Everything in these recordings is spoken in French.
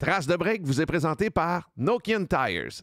Trace de break vous est présenté par Nokian Tires.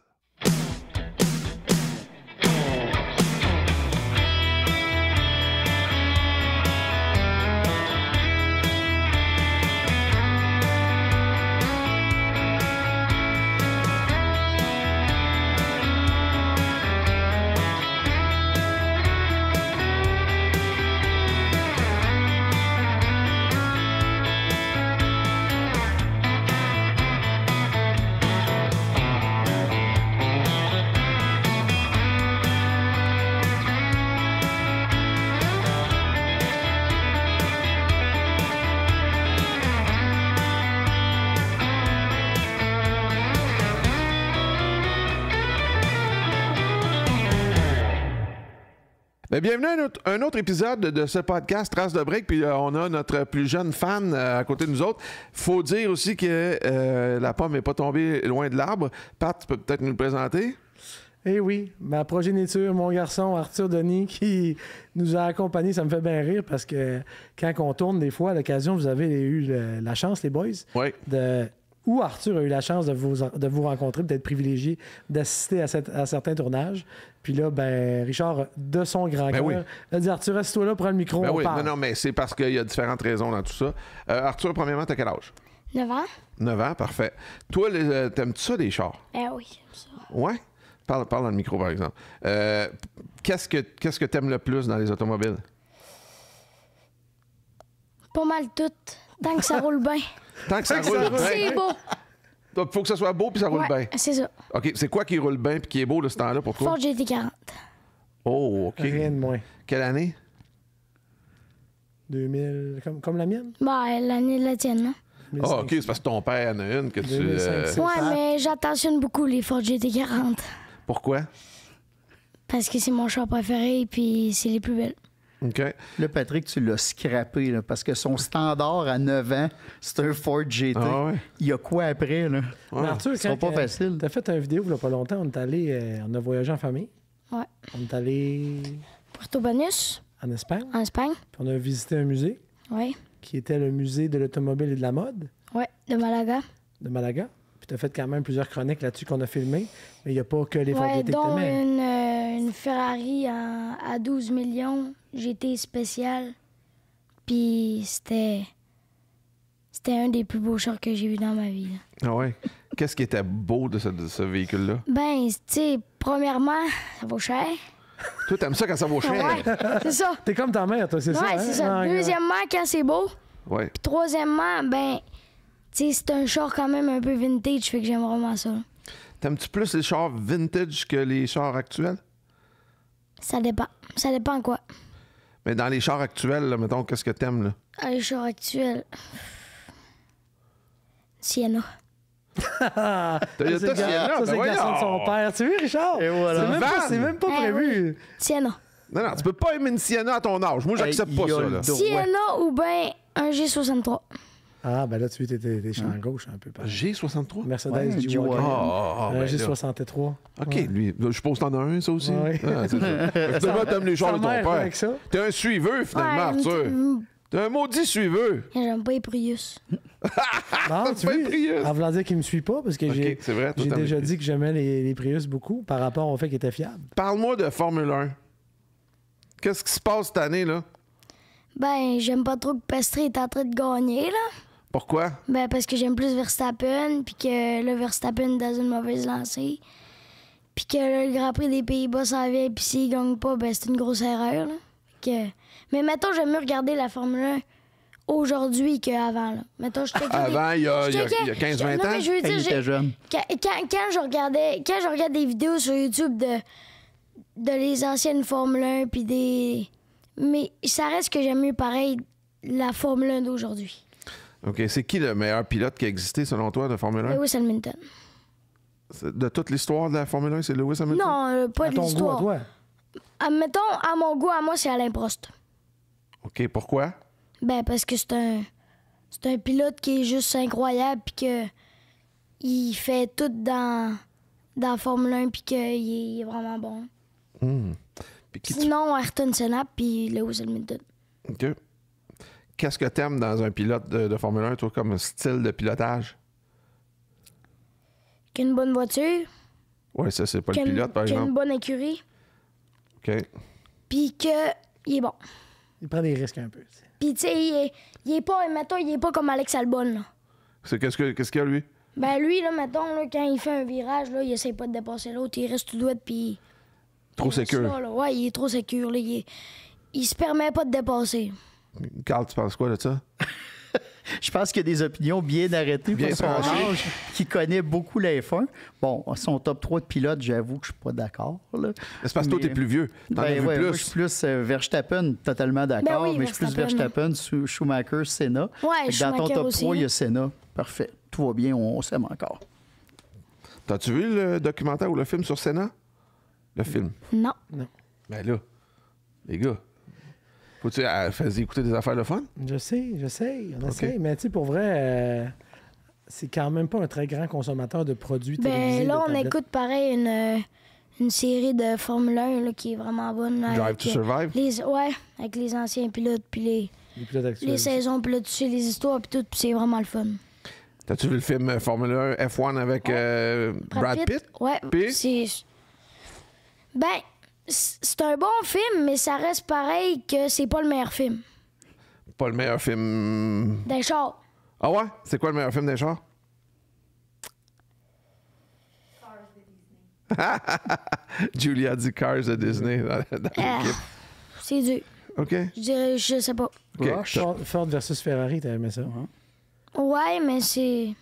Bien, bienvenue à un autre épisode de ce podcast Trace de break. Puis on a notre plus jeune fan à côté de nous autres. Faut dire aussi que la pomme n'est pas tombée loin de l'arbre. Pat, tu peux peut-être nous le présenter? Eh oui, ma progéniture, mon garçon Arthur Denis qui nous a accompagnés, ça me fait bien rire parce que quand on tourne des fois, à l'occasion, vous avez eu la chance, les boys, oui. Où Arthur a eu la chance de vous rencontrer, d'être privilégié, d'assister à certains tournages. Puis là, ben Richard, de son grand cœur, oui. a dit « Arthur, reste-toi là, prends le micro, Ben on oui, parle. » non, mais c'est parce qu'il y a différentes raisons dans tout ça. Arthur, premièrement, t'as quel âge? 9 ans? 9 ans, parfait. Toi, t'aimes-tu ça, les chars? Oui, j'aime ça. Ouais? Parle dans le micro, par exemple. Qu'est-ce que t'aimes le plus dans les automobiles? Pas mal tout, tant que ça roule bien. Tant que ça roule bien. C'est beau. Il faut que ça soit beau puis ça roule bien. C'est ça. OK, c'est quoi qui roule bien puis qui est beau de ce temps-là pour toi? Ford GT40. Oh, OK. Rien de moins. Quelle année? 2000, comme la mienne? Ben, l'année de la tienne, non? Ah, OK, c'est parce que ton père en a une que tu... 2005. Ouais, mais j'attentionne beaucoup les Ford GT40. Pourquoi? Parce que c'est mon char préféré puis c'est les plus belles. OK. Là, Patrick, tu l'as scrappé là, parce que son standard à 9 ans, c'est un Ford GT. Ah ouais? Il y a quoi après? Là? Mais Arthur, Ce sera pas facile. T'as fait une vidéo il n'y a pas longtemps, on est allé, on a voyagé en famille. Ouais. On est allé Puerto Banús, en Espagne, en Espagne. puis on a visité un musée Ouais. qui était le musée de l'automobile et de la mode Ouais, de Malaga. de Malaga. Puis t'as fait quand même plusieurs chroniques là-dessus qu'on a filmées, mais il n'y a pas que les Ford Ouais, GT que dont t'aimais. une Ferrari à 12 millions, GT spécial. Puis c'était un des plus beaux chars que j'ai vu dans ma vie, là. Ah ouais? Qu'est-ce qui était beau de ce véhicule-là? Ben, tu sais, premièrement, ça vaut cher. Toi, t'aimes ça quand ça vaut cher? Ouais, c'est ça. T'es comme ta mère, toi, c'est ça? Ouais, hein? c'est ça. Ah, Deuxièmement, quand c'est beau. Ouais. Puis troisièmement, ben, tu sais, c'est un char quand même un peu vintage, fait que j'aime vraiment ça. T'aimes-tu plus les chars vintage que les chars actuels? Ça dépend. Ça dépend quoi. Mais dans les chars actuels, là, mettons, qu'est-ce que t'aimes, là? Ah, les chars actuels. Sienna. Ah, Toyota c'est le Sienna, ça, ben c'est le garçon de son voyons! père. Tu vois, Richard? Et voilà. C'est même pas Eh prévu. Sienna. Non, tu peux pas aimer une Sienna à ton âge. Moi, j'accepte Hey, pas il y a ça, le là. dos. Sienna ou ben un G63. Ah, ben là, tu vois, t'es champ gauche un peu. Pareil. G63? Mercedes Ouais, un G-Wagon. Ah, ben là. G63. OK, Ouais. lui, je suppose que t'en as un, ça aussi? Ouais. Ah, c'est ça. Finalement, t'aimes les chars Sa de ton mère père. avec ça. T'es un suiveux, finalement, Ouais, Arthur. mm, T'es un maudit suiveux. J'aime pas les Prius. Non, tu pas vois, une Prius. en voulant dire qu'il me suit pas, parce que OK, j'ai c'est vrai. toi, t'aimes déjà les dit que j'aimais les Prius beaucoup par rapport au fait qu'ils étaient fiables. Parle-moi de Formule 1. Qu'est-ce qui se passe cette année, là? Ben, j'aime pas trop que Piastri est en train de gagner, là. Pourquoi? Ben, parce que j'aime plus Verstappen, puis que le Verstappen est dans une mauvaise lancée. Puis que le Grand Prix des Pays-Bas s'en vient, puis s'il gagne pas, ben, c'est une grosse erreur, là. Mais mettons, j'aime mieux regarder la Formule 1 aujourd'hui qu'avant, là. Mettons, je checkais Avant, il y a je checkais- 15-20 non, ans? mais je veux Quand dire, il était jeune. quand je regarde des vidéos sur YouTube de les anciennes Formule 1, puis des... Mais ça reste que j'aime mieux pareil la Formule 1 d'aujourd'hui. OK, c'est qui le meilleur pilote qui a existé, selon toi, de Formule 1? Lewis Hamilton. De toute l'histoire de la Formule 1, c'est Lewis Hamilton? Non, pas À de ton goût, à l'histoire. toi. Mettons, à mon goût, à moi, c'est Alain Prost. OK, pourquoi? Ben, parce que c'est un pilote qui est juste incroyable, puis que il fait tout dans la Formule 1, puis qu'il est vraiment bon. Puis qui tu- Sinon, Ayrton Senna, puis Lewis Hamilton. OK. Qu'est-ce que t'aimes dans un pilote de Formule 1, toi, comme style de pilotage? qui a une bonne voiture, Ouais, ça, c'est pas qui le a une, pilote, par qui a une exemple. bonne écurie, OK. puis qu'il est bon. Il prend des risques un peu. Tu sais. Puis, tu sais, il est pas, mettons, il est pas comme Alex Albon, là. Qu'est-ce qu'il y a, lui? Ben, lui, là, mettons, là, quand il fait un virage, là, il essaie pas de dépasser l'autre, il reste tout droit, puis... Trop il reste sécure. là, là. Ouais, il est trop sécure, là. Il se permet pas de dépasser. Carl, tu penses quoi de ça? Je pense qu'il y a des opinions bien arrêtées Bien pour son tranchées. âge, qui connaît beaucoup la F1. Bon, son top 3 de pilote, j'avoue que je suis pas d'accord. Là. C'est parce que toi, t'es plus vieux. T'en as Ben vu ouais, plus. moi, je suis plus Verstappen, totalement d'accord, Ben oui, mais je suis plus Verstappen, Schumacher, Senna. Ouais, Fait que dans ton Schumacher top aussi, 3, il y là. a Senna. Parfait. Tout va bien, on s'aime encore. T'as-tu vu le documentaire ou le film sur Senna? Le film. Non. Ben là, les gars, faut-tu faire écouter des affaires de fun? Je sais, on OK. essaie. Mais tu sais, pour vrai, c'est quand même pas un très grand consommateur de produits télévisés. Ben, là, de on tablettes. écoute, pareil, une série de Formule 1, là, qui est vraiment bonne. Là, Drive avec, to Survive? Ouais, avec les anciens pilotes, puis Les pilotes actuels. les saisons, puis là, tu sais, les histoires, puis tout, puis c'est vraiment le fun. T'as-tu vu le film Formule 1 F1 avec Brad Pitt? Ouais, Puis? Ben, c'est un bon film, mais ça reste pareil que c'est pas le meilleur film. Pas le meilleur film. D'un char. Ah ouais? C'est quoi le meilleur film des chars? Julia dit Cars de Disney dans Ah, l'équipe. c'est dur. OK. Je dirais, je sais pas. OK. Ford versus Ferrari, t'as aimé ça? Hein? Ouais, mais c'est...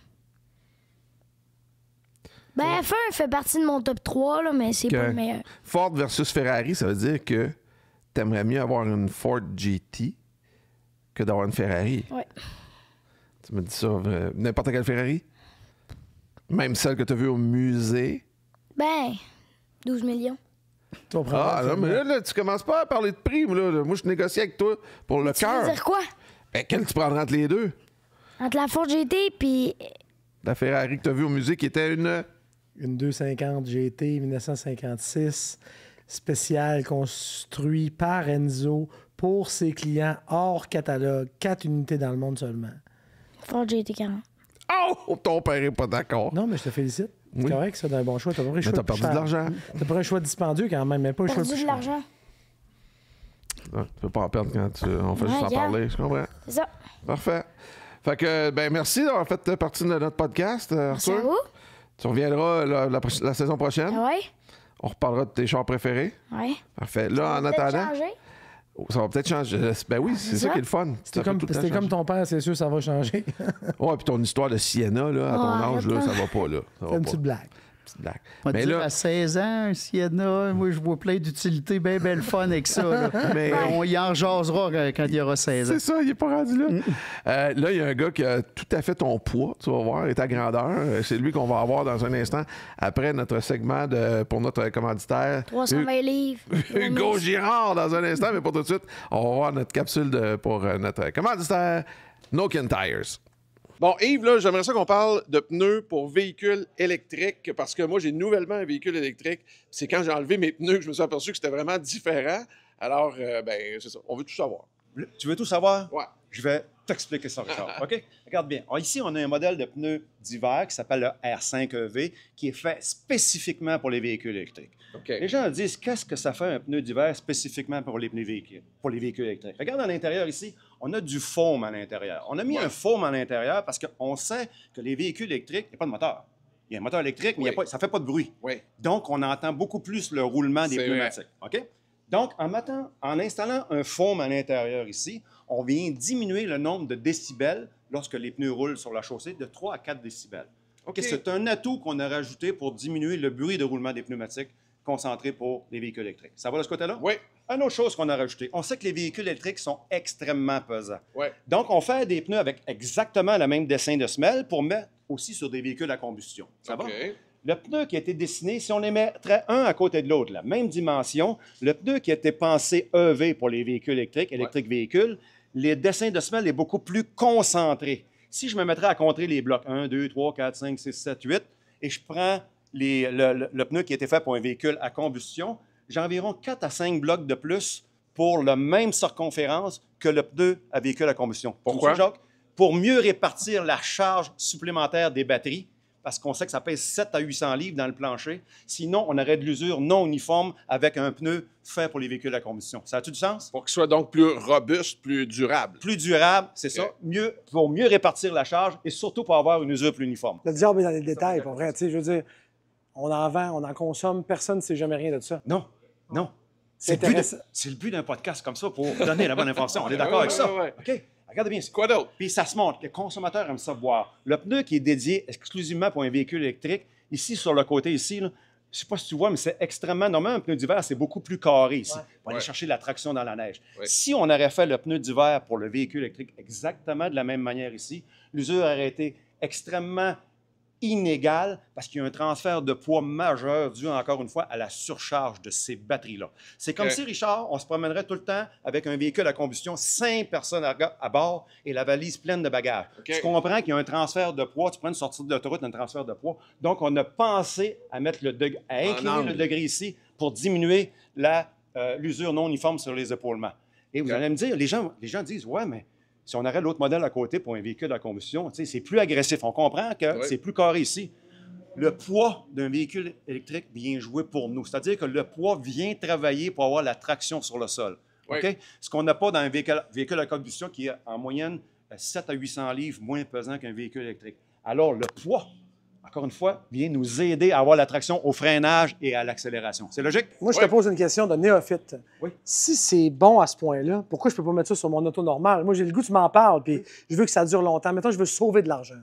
Ben, F1 fait partie de mon top 3, là, mais c'est OK. pas le meilleur. Ford versus Ferrari, ça veut dire que t'aimerais mieux avoir une Ford GT que d'avoir une Ferrari. Ouais. Tu me dis ça, n'importe quelle Ferrari? Même celle que tu as vue au musée? Ben, 12 millions. Toi, Ah, non, mais là, tu commences pas à parler de prix. Moi, je négocie avec toi pour le Tu veux cœur. dire quoi? Ben, quel tu prendrais entre les deux? Entre la Ford GT puis... La Ferrari que tu as vue au musée qui était Une 250 GT 1956, spéciale construit par Enzo pour ses clients hors catalogue, 4 unités dans le monde seulement. Ford GT 40. Oh! Ton père est pas d'accord. Non, mais je te félicite. C'est Oui. correct, ça, d'un bon choix. T'as pas pris le Mais choix t'as le perdu plus de cher. l'argent. T'as pas un choix dispendieux quand même, mais pas le choix le Perdu plus de cher. l'argent. Ah, tu peux pas en perdre quand on fait Ouais, juste en regarde. parler. Je comprends. C'est ça. Parfait. Fait que, ben, merci d'avoir fait partie de notre podcast, Merci à Arthur. vous. Tu reviendras la saison prochaine. Ah ouais? On reparlera de tes chars préférés. Ouais. Parfait. Là, en Peut-être attendant, changer. ça va peut-être changer. Ben oui, c'est ça ça. qui est le fun. C'était Ça peut comme, tout le temps c'était comme changer. ton père, c'est sûr, ça va changer. Ouais, puis ton histoire de Sienna, là, à ton Ouais, âge, là, arrête ça va pas, là. Ça C'est va une pas. petite blague. Petite blague. On va Mais dire, là, à 16 ans, un Sienna, moi, je vois plein d'utilités bien belle fun avec ça. Là. Mais on y en jasera quand il y aura 16 ans. c'est ça, il est pas rendu là. Là, il y a un gars qui a tout à fait ton poids, tu vas voir, et ta grandeur. C'est lui qu'on va avoir dans un instant après notre segment pour notre commanditaire. 320 livres. Hugo Girard dans un instant, mais pour tout de suite, on va voir notre capsule pour notre commanditaire, Nokian Tires. Bon, Yves, là, j'aimerais ça qu'on parle de pneus pour véhicules électriques, parce que moi, j'ai nouvellement un véhicule électrique. C'est quand j'ai enlevé mes pneus que je me suis aperçu que c'était vraiment différent. Alors, ben, c'est ça. On veut tout savoir. Tu veux tout savoir? Ouais. Je vais t'expliquer ça, Richard. OK? Regarde bien. Alors, ici, on a un modèle de pneu d'hiver qui s'appelle le R5EV, qui est fait spécifiquement pour les véhicules électriques. OK. Les gens disent, qu'est-ce que ça fait un pneu d'hiver spécifiquement pour les véhicules électriques? Regarde à l'intérieur ici, on a du foam à l'intérieur. On a mis un foam à l'intérieur parce qu'on sait que les véhicules électriques, il n'y a pas de moteur. Il y a un moteur électrique, mais ça ne fait pas de bruit. Oui. Donc, on entend beaucoup plus le roulement des C'est pneumatiques. OK? Donc, en installant un foam à l'intérieur ici, on vient diminuer le nombre de décibels lorsque les pneus roulent sur la chaussée de 3 à 4 décibels. OK. C'est un atout qu'on a rajouté pour diminuer le bruit de roulement des pneumatiques concentrés pour les véhicules électriques. Ça va de ce côté-là? Oui. Une autre chose qu'on a rajouté, on sait que les véhicules électriques sont extrêmement pesants. Oui. Donc, on fait des pneus avec exactement le même dessin de semelle pour mettre aussi sur des véhicules à combustion. Ça va? OK. Le pneu qui a été dessiné, si on les mettrait un à côté de l'autre, la même dimension, le pneu qui a été pensé EV pour les véhicules électriques, véhicules, les dessins de semelle est beaucoup plus concentré. Si je me mettrais à compter les blocs 1, 2, 3, 4, 5, 6, 7, 8, et je prends le pneu qui a été fait pour un véhicule à combustion, j'ai environ 4 à 5 blocs de plus pour la même circonférence que le pneu à véhicule à combustion. Pourquoi? Jacques? Pour mieux répartir la charge supplémentaire des batteries, parce qu'on sait que ça pèse 7 à 800 livres dans le plancher. Sinon, on aurait de l'usure non uniforme avec un pneu fait pour les véhicules à combustion. Ça a-tu du sens? Pour qu'il soit donc plus robuste, plus durable. Plus durable, c'est ça. Pour mieux répartir la charge et surtout pour avoir une usure plus uniforme. Le diable est dans les détails, pour vrai. Tu sais, je veux dire, on en vend, on en consomme, personne ne sait jamais rien de ça. Non. C'est le but d'un podcast comme ça pour donner la bonne information. On est d'accord avec ça? Ouais. OK. Regardez bien. Quoi d'autre? Puis ça se montre. Les consommateurs aiment ça voir. Le pneu qui est dédié exclusivement pour un véhicule électrique, ici, sur le côté, ici, là, je ne sais pas si tu vois, mais c'est extrêmement... Normalement, un pneu d'hiver, c'est beaucoup plus carré ici, pour aller chercher la traction dans la neige. Ouais. Si on aurait fait le pneu d'hiver pour le véhicule électrique exactement de la même manière ici, l'usure aurait été extrêmement inégale parce qu'il y a un transfert de poids majeur dû, encore une fois, à la surcharge de ces batteries-là. C'est comme si, Richard, on se promènerait tout le temps avec un véhicule à combustion, 5 personnes à bord et la valise pleine de bagages. Tu comprends qu'il y a un transfert de poids. Tu prends une sortie de l'autoroute, un transfert de poids. Donc, on a pensé à mettre à incliner le degré ici pour diminuer l'usure non uniforme sur les épaulements. Et vous allez me dire, les gens disent, ouais, mais si on aurait l'autre modèle à côté pour un véhicule à combustion, c'est plus agressif. On comprend que c'est plus carré ici. Le poids d'un véhicule électrique vient jouer pour nous. C'est-à-dire que le poids vient travailler pour avoir la traction sur le sol. Oui. Okay? Ce qu'on n'a pas dans un véhicule à combustion qui est en moyenne 7 à 800 livres moins pesant qu'un véhicule électrique. Alors, le poids, encore une fois, vient nous aider à avoir la traction au freinage et à l'accélération. C'est logique? Moi, je te pose une question de néophyte. Oui. Si c'est bon à ce point-là, pourquoi je peux pas mettre ça sur mon auto normal? Moi, j'ai le goût, tu m'en parles, puis je veux que ça dure longtemps. Maintenant, je veux sauver de l'argent.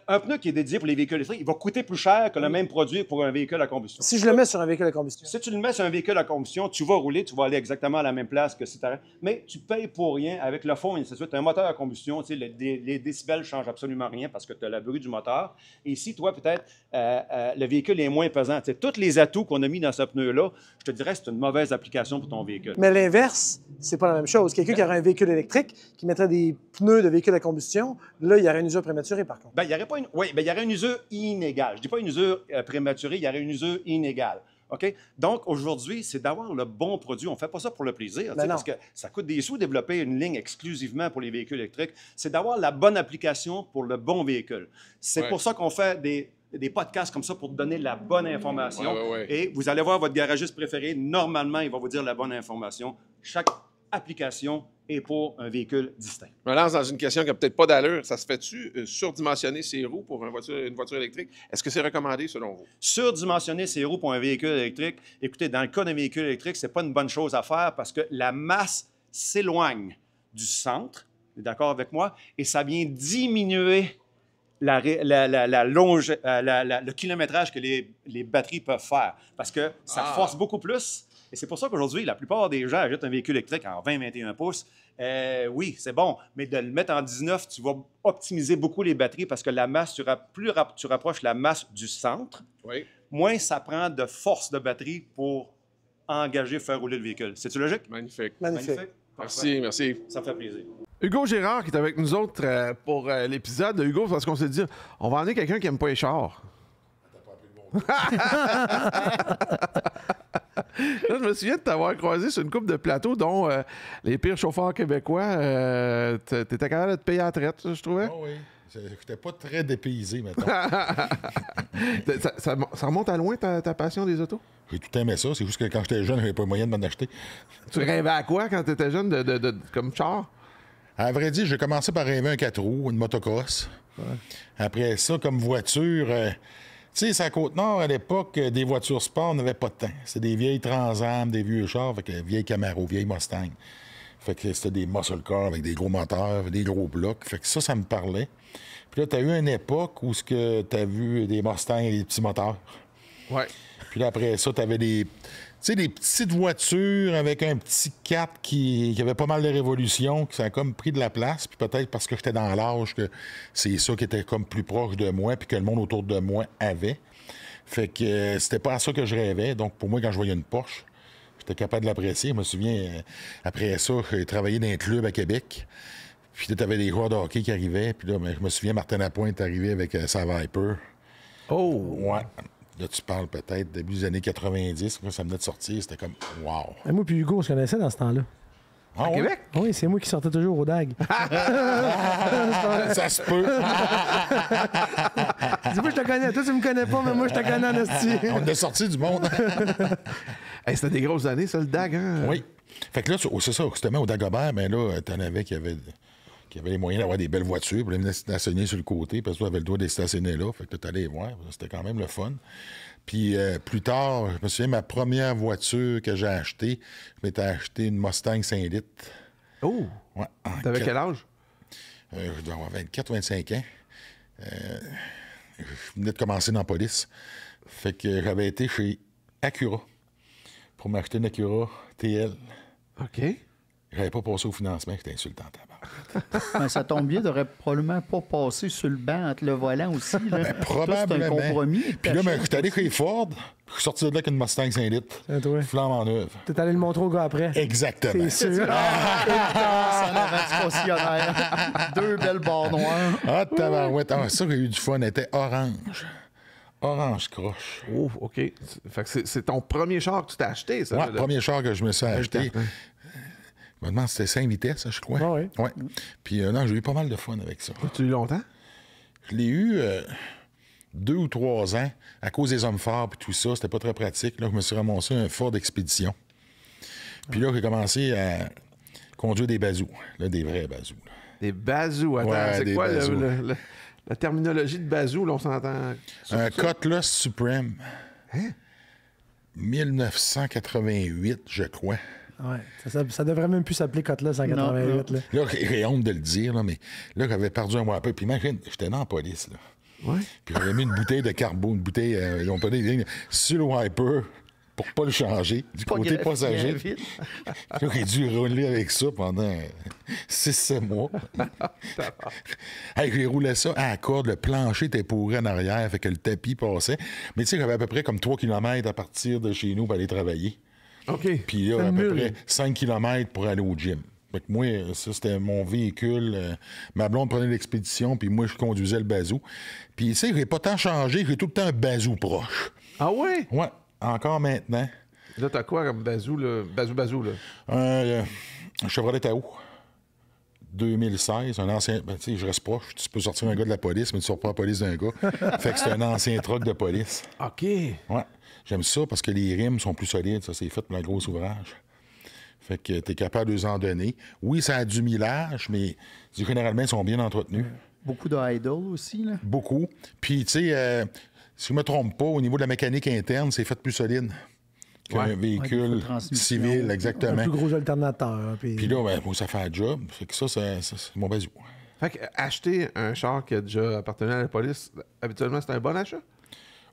Un pneu qui est dédié pour les véhicules électriques, il va coûter plus cher que le même produit pour un véhicule à combustion. Si je le mets sur un véhicule à combustion. Si tu le mets sur un véhicule à combustion, tu vas rouler, tu vas aller exactement à la même place que si tu arrêtes. Mais tu payes pour rien avec le fond et ainsi de suite. Tu as un moteur à combustion, tu sais, les décibels ne changent absolument rien parce que tu as le bruit du moteur. Et ici, toi, peut-être, le véhicule est moins pesant. Tu sais, tous les atouts qu'on a mis dans ce pneu-là, je te dirais que c'est une mauvaise application pour ton véhicule. Mais l'inverse, c'est pas la même chose. Quelqu'un qui aurait un véhicule électrique, qui mettrait des pneus de véhicule à combustion, là, il y aurait une usure prématurée, par contre. Il y aurait une usure inégale. Je ne dis pas une usure prématurée, il y aurait une usure inégale. OK? Donc, aujourd'hui, c'est d'avoir le bon produit. On ne fait pas ça pour le plaisir, parce que ça coûte des sous développer une ligne exclusivement pour les véhicules électriques. C'est d'avoir la bonne application pour le bon véhicule. C'est pour ça qu'on fait des podcasts comme ça pour te donner la bonne information. Et vous allez voir votre garagiste préféré. Normalement, il va vous dire la bonne information. Chaque application est pour un véhicule distinct. Je me lance dans une question qui n'a peut-être pas d'allure. Ça se fait-tu surdimensionner ses roues pour une voiture électrique? Est-ce que c'est recommandé selon vous? Surdimensionner ses roues pour un véhicule électrique, écoutez, dans le cas d'un véhicule électrique, ce n'est pas une bonne chose à faire parce que la masse s'éloigne du centre, vous êtes d'accord avec moi, et ça vient diminuer le kilométrage que les batteries peuvent faire parce que ça force beaucoup plus. Et c'est pour ça qu'aujourd'hui, la plupart des gens achètent un véhicule électrique en 20-21 pouces. Oui, c'est bon, mais de le mettre en 19, tu vas optimiser beaucoup les batteries parce que la masse, plus tu rapproches la masse du centre, moins ça prend de force de batterie pour engager, faire rouler le véhicule. C'est-tu logique? Magnifique. Merci. Ça me fait plaisir. Hugo Gérard qui est avec nous autres pour l'épisode. Hugo, parce qu'on s'est dit, on va emmener quelqu'un qui n'aime pas les chars. Là, je me souviens de t'avoir croisé sur une couple de plateaux, dont les pires chauffeurs québécois. T'étais capable de te payer à la traite, je trouvais. Oh oui. J'étais pas très dépaysé, mettons. ça remonte à loin, ta passion des autos? J'ai tout aimé ça. C'est juste que quand j'étais jeune, j'avais pas moyen de m'en acheter. Tu rêvais à quoi quand t'étais jeune, comme char? À vrai dire, j'ai commencé par rêver un 4 roues, une motocross. Ouais. Après ça, comme voiture... tu sais, c'est à Côte-Nord, à l'époque, des voitures sport, on n'avait pas de temps. C'était des vieilles Trans Am, des vieux chars, fait que vieilles Camaro, vieilles Mustang. Fait que c'était des muscle cars avec des gros moteurs, des gros blocs. Fait que ça me parlait. Puis là, tu as eu une époque où tu as vu des Mustangs et des petits moteurs. Ouais. Puis là, après ça, tu avais des petites voitures avec un petit 4 qui avait pas mal de révolutions, qui ça a comme pris de la place. Puis peut-être parce que j'étais dans l'âge que c'est ça qui était comme plus proche de moi puis que le monde autour de moi avait. Fait que c'était pas à ça que je rêvais. Donc pour moi, quand je voyais une Porsche, j'étais capable de l'apprécier. Je me souviens, après ça, j'ai travaillé dans un club à Québec. Puis là, tu avais des joueurs de hockey qui arrivaient. Puis là, je me souviens, Martin Lapointe est arrivé avec sa Viper. Oh! Ouais. Là, tu parles peut-être début des années 90. Quand ça venait de sortir, c'était comme wow. Et moi puis Hugo, on se connaissait dans ce temps-là. Ah, À ouais? Québec? Oui, c'est moi qui sortais toujours au DAG. Ça se peut. Dis-moi, je te connais. Toi, tu me connais pas, mais moi, je te connais en esti. On est sorti du monde. Hey, c'était des grosses années, ça, le DAG, hein? Oui. Fait que là, c'est ça, justement, au Dagobert, mais là, t'en avais qui avaient les moyens d'avoir des belles voitures pour les venir stationner sur le côté, parce que tu avais le droit de les stationner là. Fait que tu allais les voir. C'était quand même le fun. Puis plus tard, je me souviens, ma première voiture que j'ai achetée, je m'étais acheté une Mustang 5 litres. Oh! Ouais, T'avais quel âge? Je dois avoir 24 ou 25 ans. Je venais de commencer dans la police. Fait que j'avais été chez Acura pour m'acheter une Acura TL. OK. J'avais pas passé au financement, j'étais insultant à tabac. Ben, ça tombe bien, t'aurais probablement pas passé sur le banc entre le volant aussi. Là. Ben, probablement. C'est un compromis. Puis là, j'étais allé chez Ford, je suis sorti de là avec une Mustang 5 litres. C'est toi. Flamme en neuve. T'es allé le montrer au gars après. Exactement. C'est sûr. En avant du concessionnaire. 2 belles barres noires. Ah, tabarouette. Ah, ça, j'ai eu du fun. Elle était orange. Orange croche. Oh, OK. Fait que c'est ton premier char que tu t'es acheté, ça? Ouais, là? le premier char que je me suis acheté. temps, hein? Je me demande si c'était 5 vitesses, je crois. Ah oui. Ouais. Puis non, j'ai eu pas mal de fun avec ça. Tu l'as eu longtemps? Je l'ai eu 2 ou 3 ans à cause des hommes forts et tout ça. C'était pas très pratique. Là, je me suis ramassé un Ford Expedition. Puis là, j'ai commencé à conduire des bazous. Là, des vrais bazous. Là. Des bazous. Attends, Ouais, c'est des quoi bazous. la terminologie de bazou? Là, on s'entend... Un Cutlass Supreme. 1988, je crois. Ouais. Ça devrait même plus s'appeler Cutlass en 88. Là. Là, j'ai honte de le dire, là, mais là, j'avais perdu un wipper. Puis imagine, j'étais dans la police, là. Ouais. Puis j'avais mis une bouteille de carbone, une bouteille, ils ont pas des lignes, sur le wiper pour pas le changer, du côté passager. Là, j'ai dû rouler avec ça pendant 6-7 mois. Hey, j'ai roulé ça à la corde, le plancher était pourri en arrière, fait que le tapis passait. Mais tu sais, j'avais à peu près comme 3 km à partir de chez nous pour aller travailler. OK. Puis là, à peu près 5 km pour aller au gym. Fait que moi, ça, c'était mon véhicule. Ma blonde prenait l'expédition, puis moi, je conduisais le bazou. Puis, tu sais, j'ai pas tant changé, j'ai tout le temps un bazou proche. Ah ouais? Ouais, encore maintenant. Là, t'as quoi comme bazou, là? Bazou, là? Un Chevrolet Tahoe. 2016, un ancien... Ben, tu sais, je reste proche. Tu peux sortir un gars de la police, mais tu sors pas la police d'un gars. Fait que c'est un ancien truck de police. OK. Ouais. J'aime ça parce que les rimes sont plus solides. Ça, c'est fait pour un gros ouvrage. Fait que tu es capable de les en donner. Oui, ça a du millage, mais généralement, ils sont bien entretenus. Beaucoup de idle aussi. Là. Beaucoup. Puis, tu sais, si je ne me trompe pas, au niveau de la mécanique interne, c'est fait plus solide qu'un véhicule civil, exactement. Un plus gros alternateur. Hein, puis là, ben, moi, ça fait un job. Fait que ça c'est mon bazou. Fait que acheter un char qui a déjà appartenu à la police, habituellement, c'est un bon achat?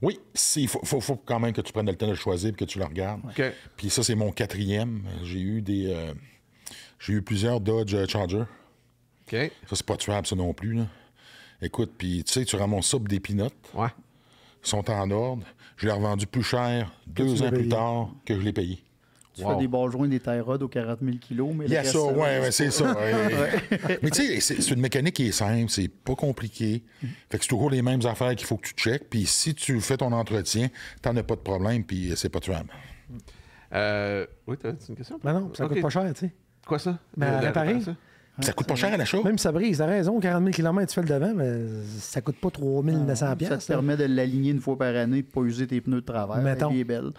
Oui, il faut quand même que tu prennes le temps de le choisir et que tu le regardes. OK. Puis ça, c'est mon 4e. J'ai eu plusieurs Dodge Charger. OK. Ça, c'est pas tuable, ça non plus. Là. Écoute, puis tu sais, tu ramasses ça pour des pinottes. Ouais. Ils sont en ordre. Je l'ai revendu plus cher 2 ans plus tard que je l'ai payé. Tu fais des ball joints, des tie rods aux 40 000 kilos. Mais Il y a ça, ouais, c'est ça. Mais tu sais, c'est une mécanique qui est simple, c'est pas compliqué. Fait que c'est toujours les mêmes affaires qu'il faut que tu checkes. Puis si tu fais ton entretien, t'en as pas de problème, puis c'est pas tuable. Oui, t'as une question? Ben non, ça coûte pas cher, tu sais. Quoi ça? Ben, réparer. ça? Ça coûte pas cher à l'achat. Même si ça brise, t'as raison, 40 000 km, tu fais le devant, mais ça coûte pas 3 900 Ça te permet de l'aligner une fois par année pour pas user tes pneus de travers. Mettons. Elle est belle.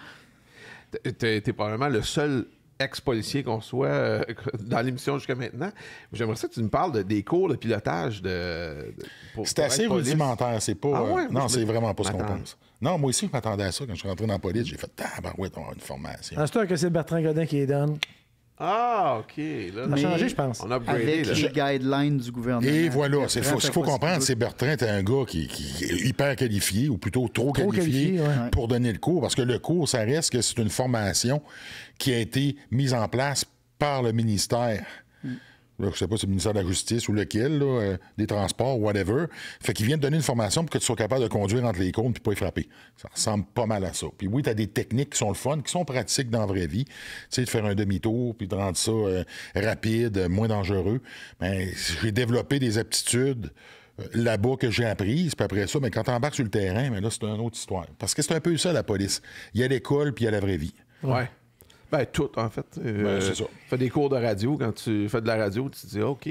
T'es probablement le seul ex-policier qu'on soit dans l'émission jusqu'à maintenant. J'aimerais ça que tu me parles des cours de pilotage C'est assez rudimentaire, c'est pas... Ah ouais? non, c'est vraiment pas ce qu'on m'attends. pense. Non, moi aussi, je m'attendais à ça. Quand je suis rentré dans la police, j'ai fait « Ah, ouais, on a une formation. À ce temps que c'est Bertrand Godin qui les donne. Ah, OK. Là, Ça a changé, je pense. on a upgradé. Avec Là. les guidelines du gouvernement. Et voilà, ce Bertrand qu'il fait faut pas ce comprendre, qu'il c'est Bertrand, t'es un gars qui est hyper qualifié, ou plutôt trop qualifié qualifié, ouais. pour donner le cours, parce que le cours, ça reste que c'est une formation qui a été mise en place par le ministère. Là, je sais pas si c'est le ministère de la Justice ou lequel, là, des Transports, whatever. Fait qu'il vient de donner une formation pour que tu sois capable de conduire entre les cônes puis pas y frapper. Ça ressemble pas mal à ça. Puis oui, tu as des techniques qui sont le fun, qui sont pratiques dans la vraie vie. Tu sais, de faire un demi-tour puis de rendre ça rapide, moins dangereux. Mais j'ai développé des aptitudes là-bas que j'ai apprises. Puis après ça, mais quand tu embarques sur le terrain, mais là, c'est une autre histoire. Parce que c'est un peu ça, la police. Il y a l'école puis il y a la vraie vie. Ouais. Ben, tout, en fait. C'est ça. Tu fais des cours de radio. Quand tu fais de la radio, tu te dis, OK,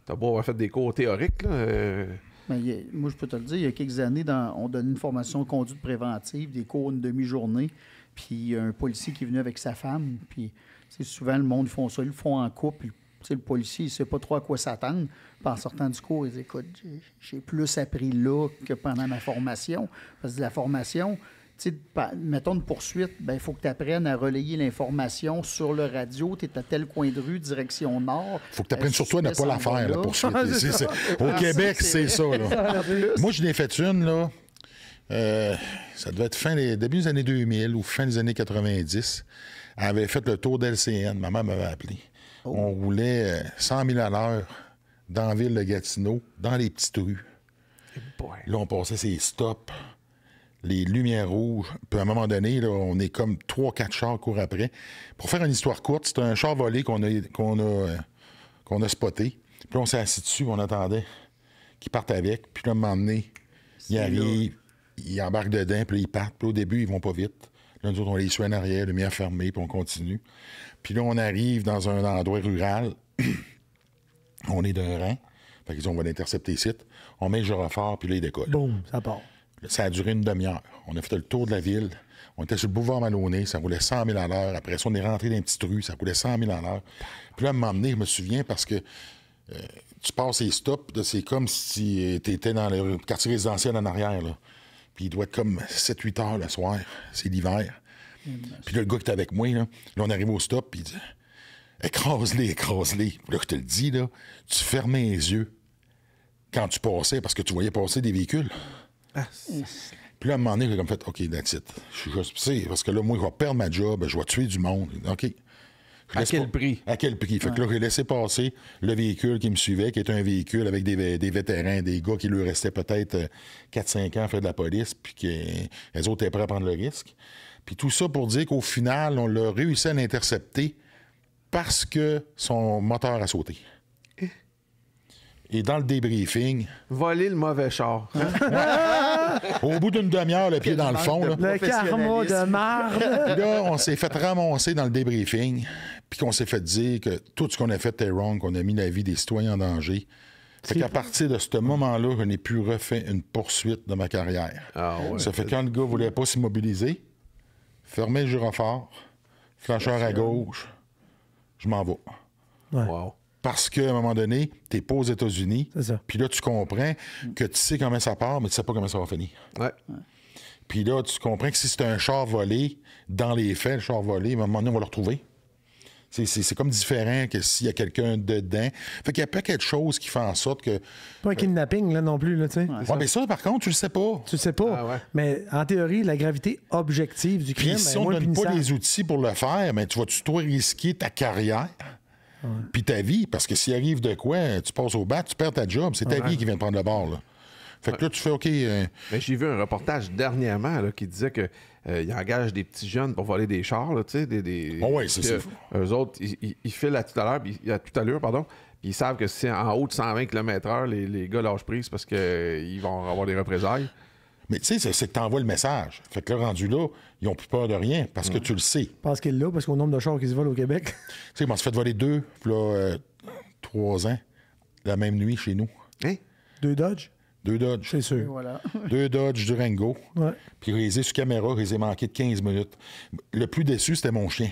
t'as beau avoir fait des cours théoriques, là. Mais moi, je peux te le dire, il y a quelques années, on donnait une formation de conduite préventive, des cours une demi-journée, puis il y a un policier qui est venu avec sa femme, puis souvent, le monde, ils le font en couple, le policier, il ne sait pas trop à quoi s'attendre. Puis en sortant du cours, il dit, écoute, j'ai plus appris là que pendant ma formation. Parce que la formation, mettons une poursuite, il faut que tu apprennes à relayer l'information sur le radio. Tu es à tel coin de rue, direction nord. Il faut que tu apprennes surtout à ne pas la faire, la poursuite. Au Québec, c'est ça. Là. Moi, je l'ai fait une, là. Ça devait être début des années 2000 ou fin des années 90. Elle avait fait le tour d'LCN. Ma mère m'avait appelé. Oh. On roulait 100 000 à l'heure dans la ville de Gatineau, dans les petites rues. Là, on passait ces stops, les lumières rouges. Puis à un moment donné, là, on est comme 3-4 chars courent après. Pour faire une histoire courte, c'est un char volé qu'on a spoté. Puis là, on s'est assis dessus, on attendait qu'ils partent avec. Puis là, à un moment donné, ils arrivent, ils embarquent dedans, puis là, ils partent. Puis au début, ils vont pas vite. Là, nous autres, on les suit en arrière, lumière fermée, puis on continue. Puis là, on arrive dans un endroit rural. On est d'un rang. Fait qu'ils disent, on va l'intercepter ici. On met le gyrophare, puis là, il décolle. Boum, ça part. Ça a duré une demi-heure. On a fait le tour de la ville. On était sur le boulevard Maloney. Ça roulait 100 000 à l'heure. Après ça, on est rentré dans une petite rue. Ça roulait 100 000 à l'heure. Puis là, à un moment donné, je me souviens parce que tu passes les stops. C'est comme si tu étais dans le quartier résidentiel en arrière, là. Puis il doit être comme 7-8 heures le soir. C'est l'hiver. Puis là, le gars qui était avec moi, là on arrive au stop, puis il dit écrase-les, écrase-les. Puis là, je te le dis, là, tu fermais les yeux quand tu passais, parce que tu voyais passer des véhicules. Puis là, à un moment donné, j'ai comme fait OK, that's it. Je suis juste, parce que là, moi, je vais perdre ma job, je vais tuer du monde. OK. À quel prix? À quel prix? Fait que là, j'ai laissé passer le véhicule qui me suivait, qui était un véhicule avec des vétérans, des gars qui lui restaient peut-être 4-5 ans à faire de la police, puis les autres étaient prêts à prendre le risque. Puis tout ça pour dire qu'au final, on l'a réussi à l'intercepter parce que son moteur a sauté. Et dans le débriefing... Voler le mauvais char. Au bout d'une demi-heure, le pied dans le fond. Là. Le karma de marde. Puis là, on s'est fait ramasser dans le débriefing, puis qu'on s'est fait dire que tout ce qu'on a fait était wrong, qu'on a mis la vie des citoyens en danger. Fait qu'à partir de ce moment-là, je n'ai plus refait une poursuite de ma carrière. Ah ouais. Ça fait que quand le gars ne voulait pas s'immobiliser, fermer le gyrophare, flasheur à gauche, je m'en vais. Ouais. Wow. Parce qu'à un moment donné, tu n'es pas aux États-Unis, puis là, tu comprends que tu sais comment ça part, mais tu ne sais pas comment ça va finir. Ouais. Puis là, tu comprends que si c'est un char volé, dans les faits, le char volé, à un moment donné, on va le retrouver. C'est comme différent que s'il y a quelqu'un dedans. Fait qu'il y a pas quelque chose qui fait en sorte que... Pas un kidnapping, là, non plus, là, tu sais. Ouais, mais ça, par contre, tu le sais pas. Tu le sais pas. Ah ouais. Mais en théorie, la gravité objective du crime Puis si est on moins ne donne pas punissable. les outils pour le faire, mais tu vas-tu toi risquer ta carrière puis ta vie? Parce que s'il arrive de quoi, tu passes au bat, tu perds ta job. C'est ta vie qui vient de prendre le bord, là. Fait que là, tu fais OK... Mais j'ai vu un reportage dernièrement là, qui disait que ils engagent des petits jeunes pour voler des chars, là, tu sais, Oh oui, c'est fou. Eux autres, ils filent à toute allure, pardon, puis ils savent que si c'est en haut de 120 km/h, les gars lâchent prise parce qu'ils vont avoir des représailles. Mais tu sais, c'est que tu envoies le message. Fait que là, rendu là, ils n'ont plus peur de rien parce que tu le sais. Je pense qu'il est là, parce qu'au nombre de chars qui se volent au Québec. Tu sais, on s'est fait voler 3 ans, la même nuit chez nous. Hein? 2 Dodge, 2 Dodge. c'est sûr. Voilà. 2 Dodge Durango. Ouais. Puis je les ai sur caméra, je les ai manqués de 15 minutes. Le plus déçu, c'était mon chien.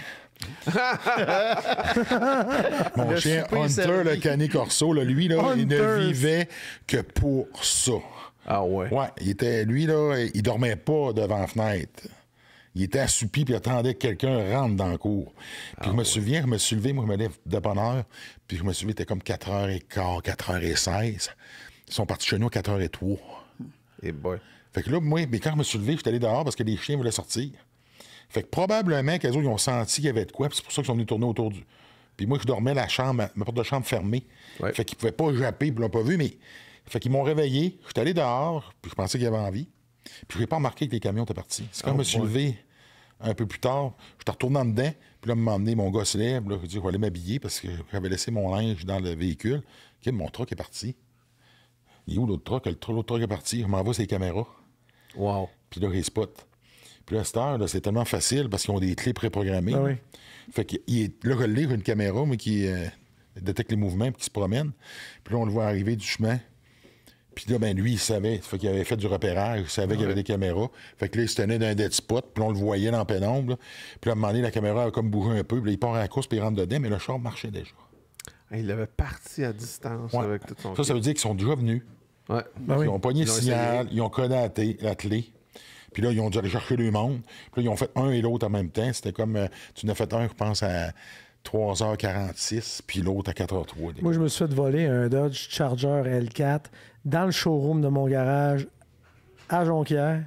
Mon chien souper Hunter, servi. le Canet Corso, là, lui, là, il ne Hunter. vivait que pour ça. Ah ouais. Ouais, lui, là, il dormait pas devant la fenêtre. Il était assoupi puis il attendait que quelqu'un rentre dans le cour. Puis je me souviens, je me suis levé, moi, je me lève de bonne heure, puis je me suis levé, il était comme 4h15, 4h16. Ils sont partis chez nous à 4h03. Et boy. Fait que là, moi, mais quand je me suis levé, j'étais allé dehors parce que les chiens voulaient sortir. Fait que probablement qu'eux autres, ils ont senti qu'il y avait de quoi, puis c'est pour ça qu'ils sont venus tourner autour du... Puis moi, je dormais la chambre, ma porte de chambre fermée. Ouais. Fait qu'ils pouvaient pas japper, puis ils l'ont pas vu, mais... Fait qu'ils m'ont réveillé, j'étais allé dehors, puis je pensais qu'il y avait envie. Puis je n'ai pas remarqué que les camions étaient partis. C'est quand je me suis levé un peu plus tard, j'étais retourné en dedans, puis là, m'a emmené, mon gars se lève, là, je dis, je vais aller m'habiller parce que j'avais laissé mon linge dans le véhicule. OK, mon truck est parti. Il est où l'autre truck? L'autre truck est parti. Je m'en vais sur les caméras. Wow. Puis là, il spot. Puis là, à cette heure, là, c'est tellement facile parce qu'ils ont des clés préprogrammées. Ah oui. Fait qu'il est là, relais, une caméra, mais qui détecte les mouvements et qui se promène. Puis là, on le voit arriver du chemin. Puis là, ben lui, il savait. Fait qu'il avait fait du repérage. Il savait qu'il y avait des caméras. Fait que là, il se tenait d'un dead spot. Puis là, on le voyait dans la pénombre. Là. Puis là, à un moment donné, la caméra a comme bougé un peu. Puis là, il part à la course, puis il rentre dedans. Mais le char marchait déjà. Il avait parti à distance Ouais. avec tout son Ça veut dire qu'ils sont déjà venus. Ouais. Ben oui. Ils ont pogné le Ils ont signal. Ils ont codé la clé. Puis là, ils ont dû aller chercher le monde. Puis là, ils ont fait un et l'autre en même temps. C'était comme... tu n'as fait un, je pense, à 3h46, puis l'autre à 4h03. Moi, je me suis fait voler un Dodge Charger L4 dans le showroom de mon garage à Jonquière.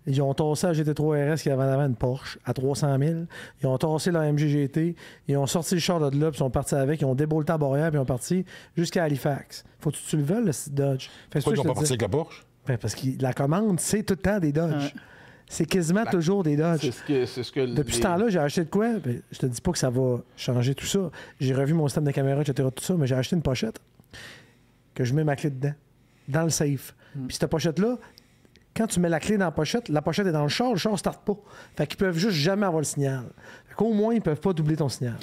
Ils ont tassé la GT3 RS qui avait en avant une Porsche à 300 000. Ils ont tassé la MG GT. Ils ont sorti le char de là, puis ils sont partis avec. Ils ont débolté à Boréal, puis ils ont parti jusqu'à Halifax. Faut que tu le veuilles, le Dodge. Fait que Pourquoi ils ça, n'ont je pas te parti dis- avec la Porsche? Ben, parce que la commande, c'est tout le temps des Dodge. Ouais. C'est quasiment toujours des Dodge. C'est ce que Depuis ce temps-là, j'ai acheté de quoi? Ben, je te dis pas que ça va changer tout ça. J'ai revu mon système de caméra, etc., tout ça, mais j'ai acheté une pochette que je mets ma clé dedans, dans le safe. Puis cette pochette-là, quand tu mets la clé dans la pochette est dans le char ne starte pas. Fait qu'ils peuvent juste jamais avoir le signal. Fait qu'au moins, ils peuvent pas doubler ton signal.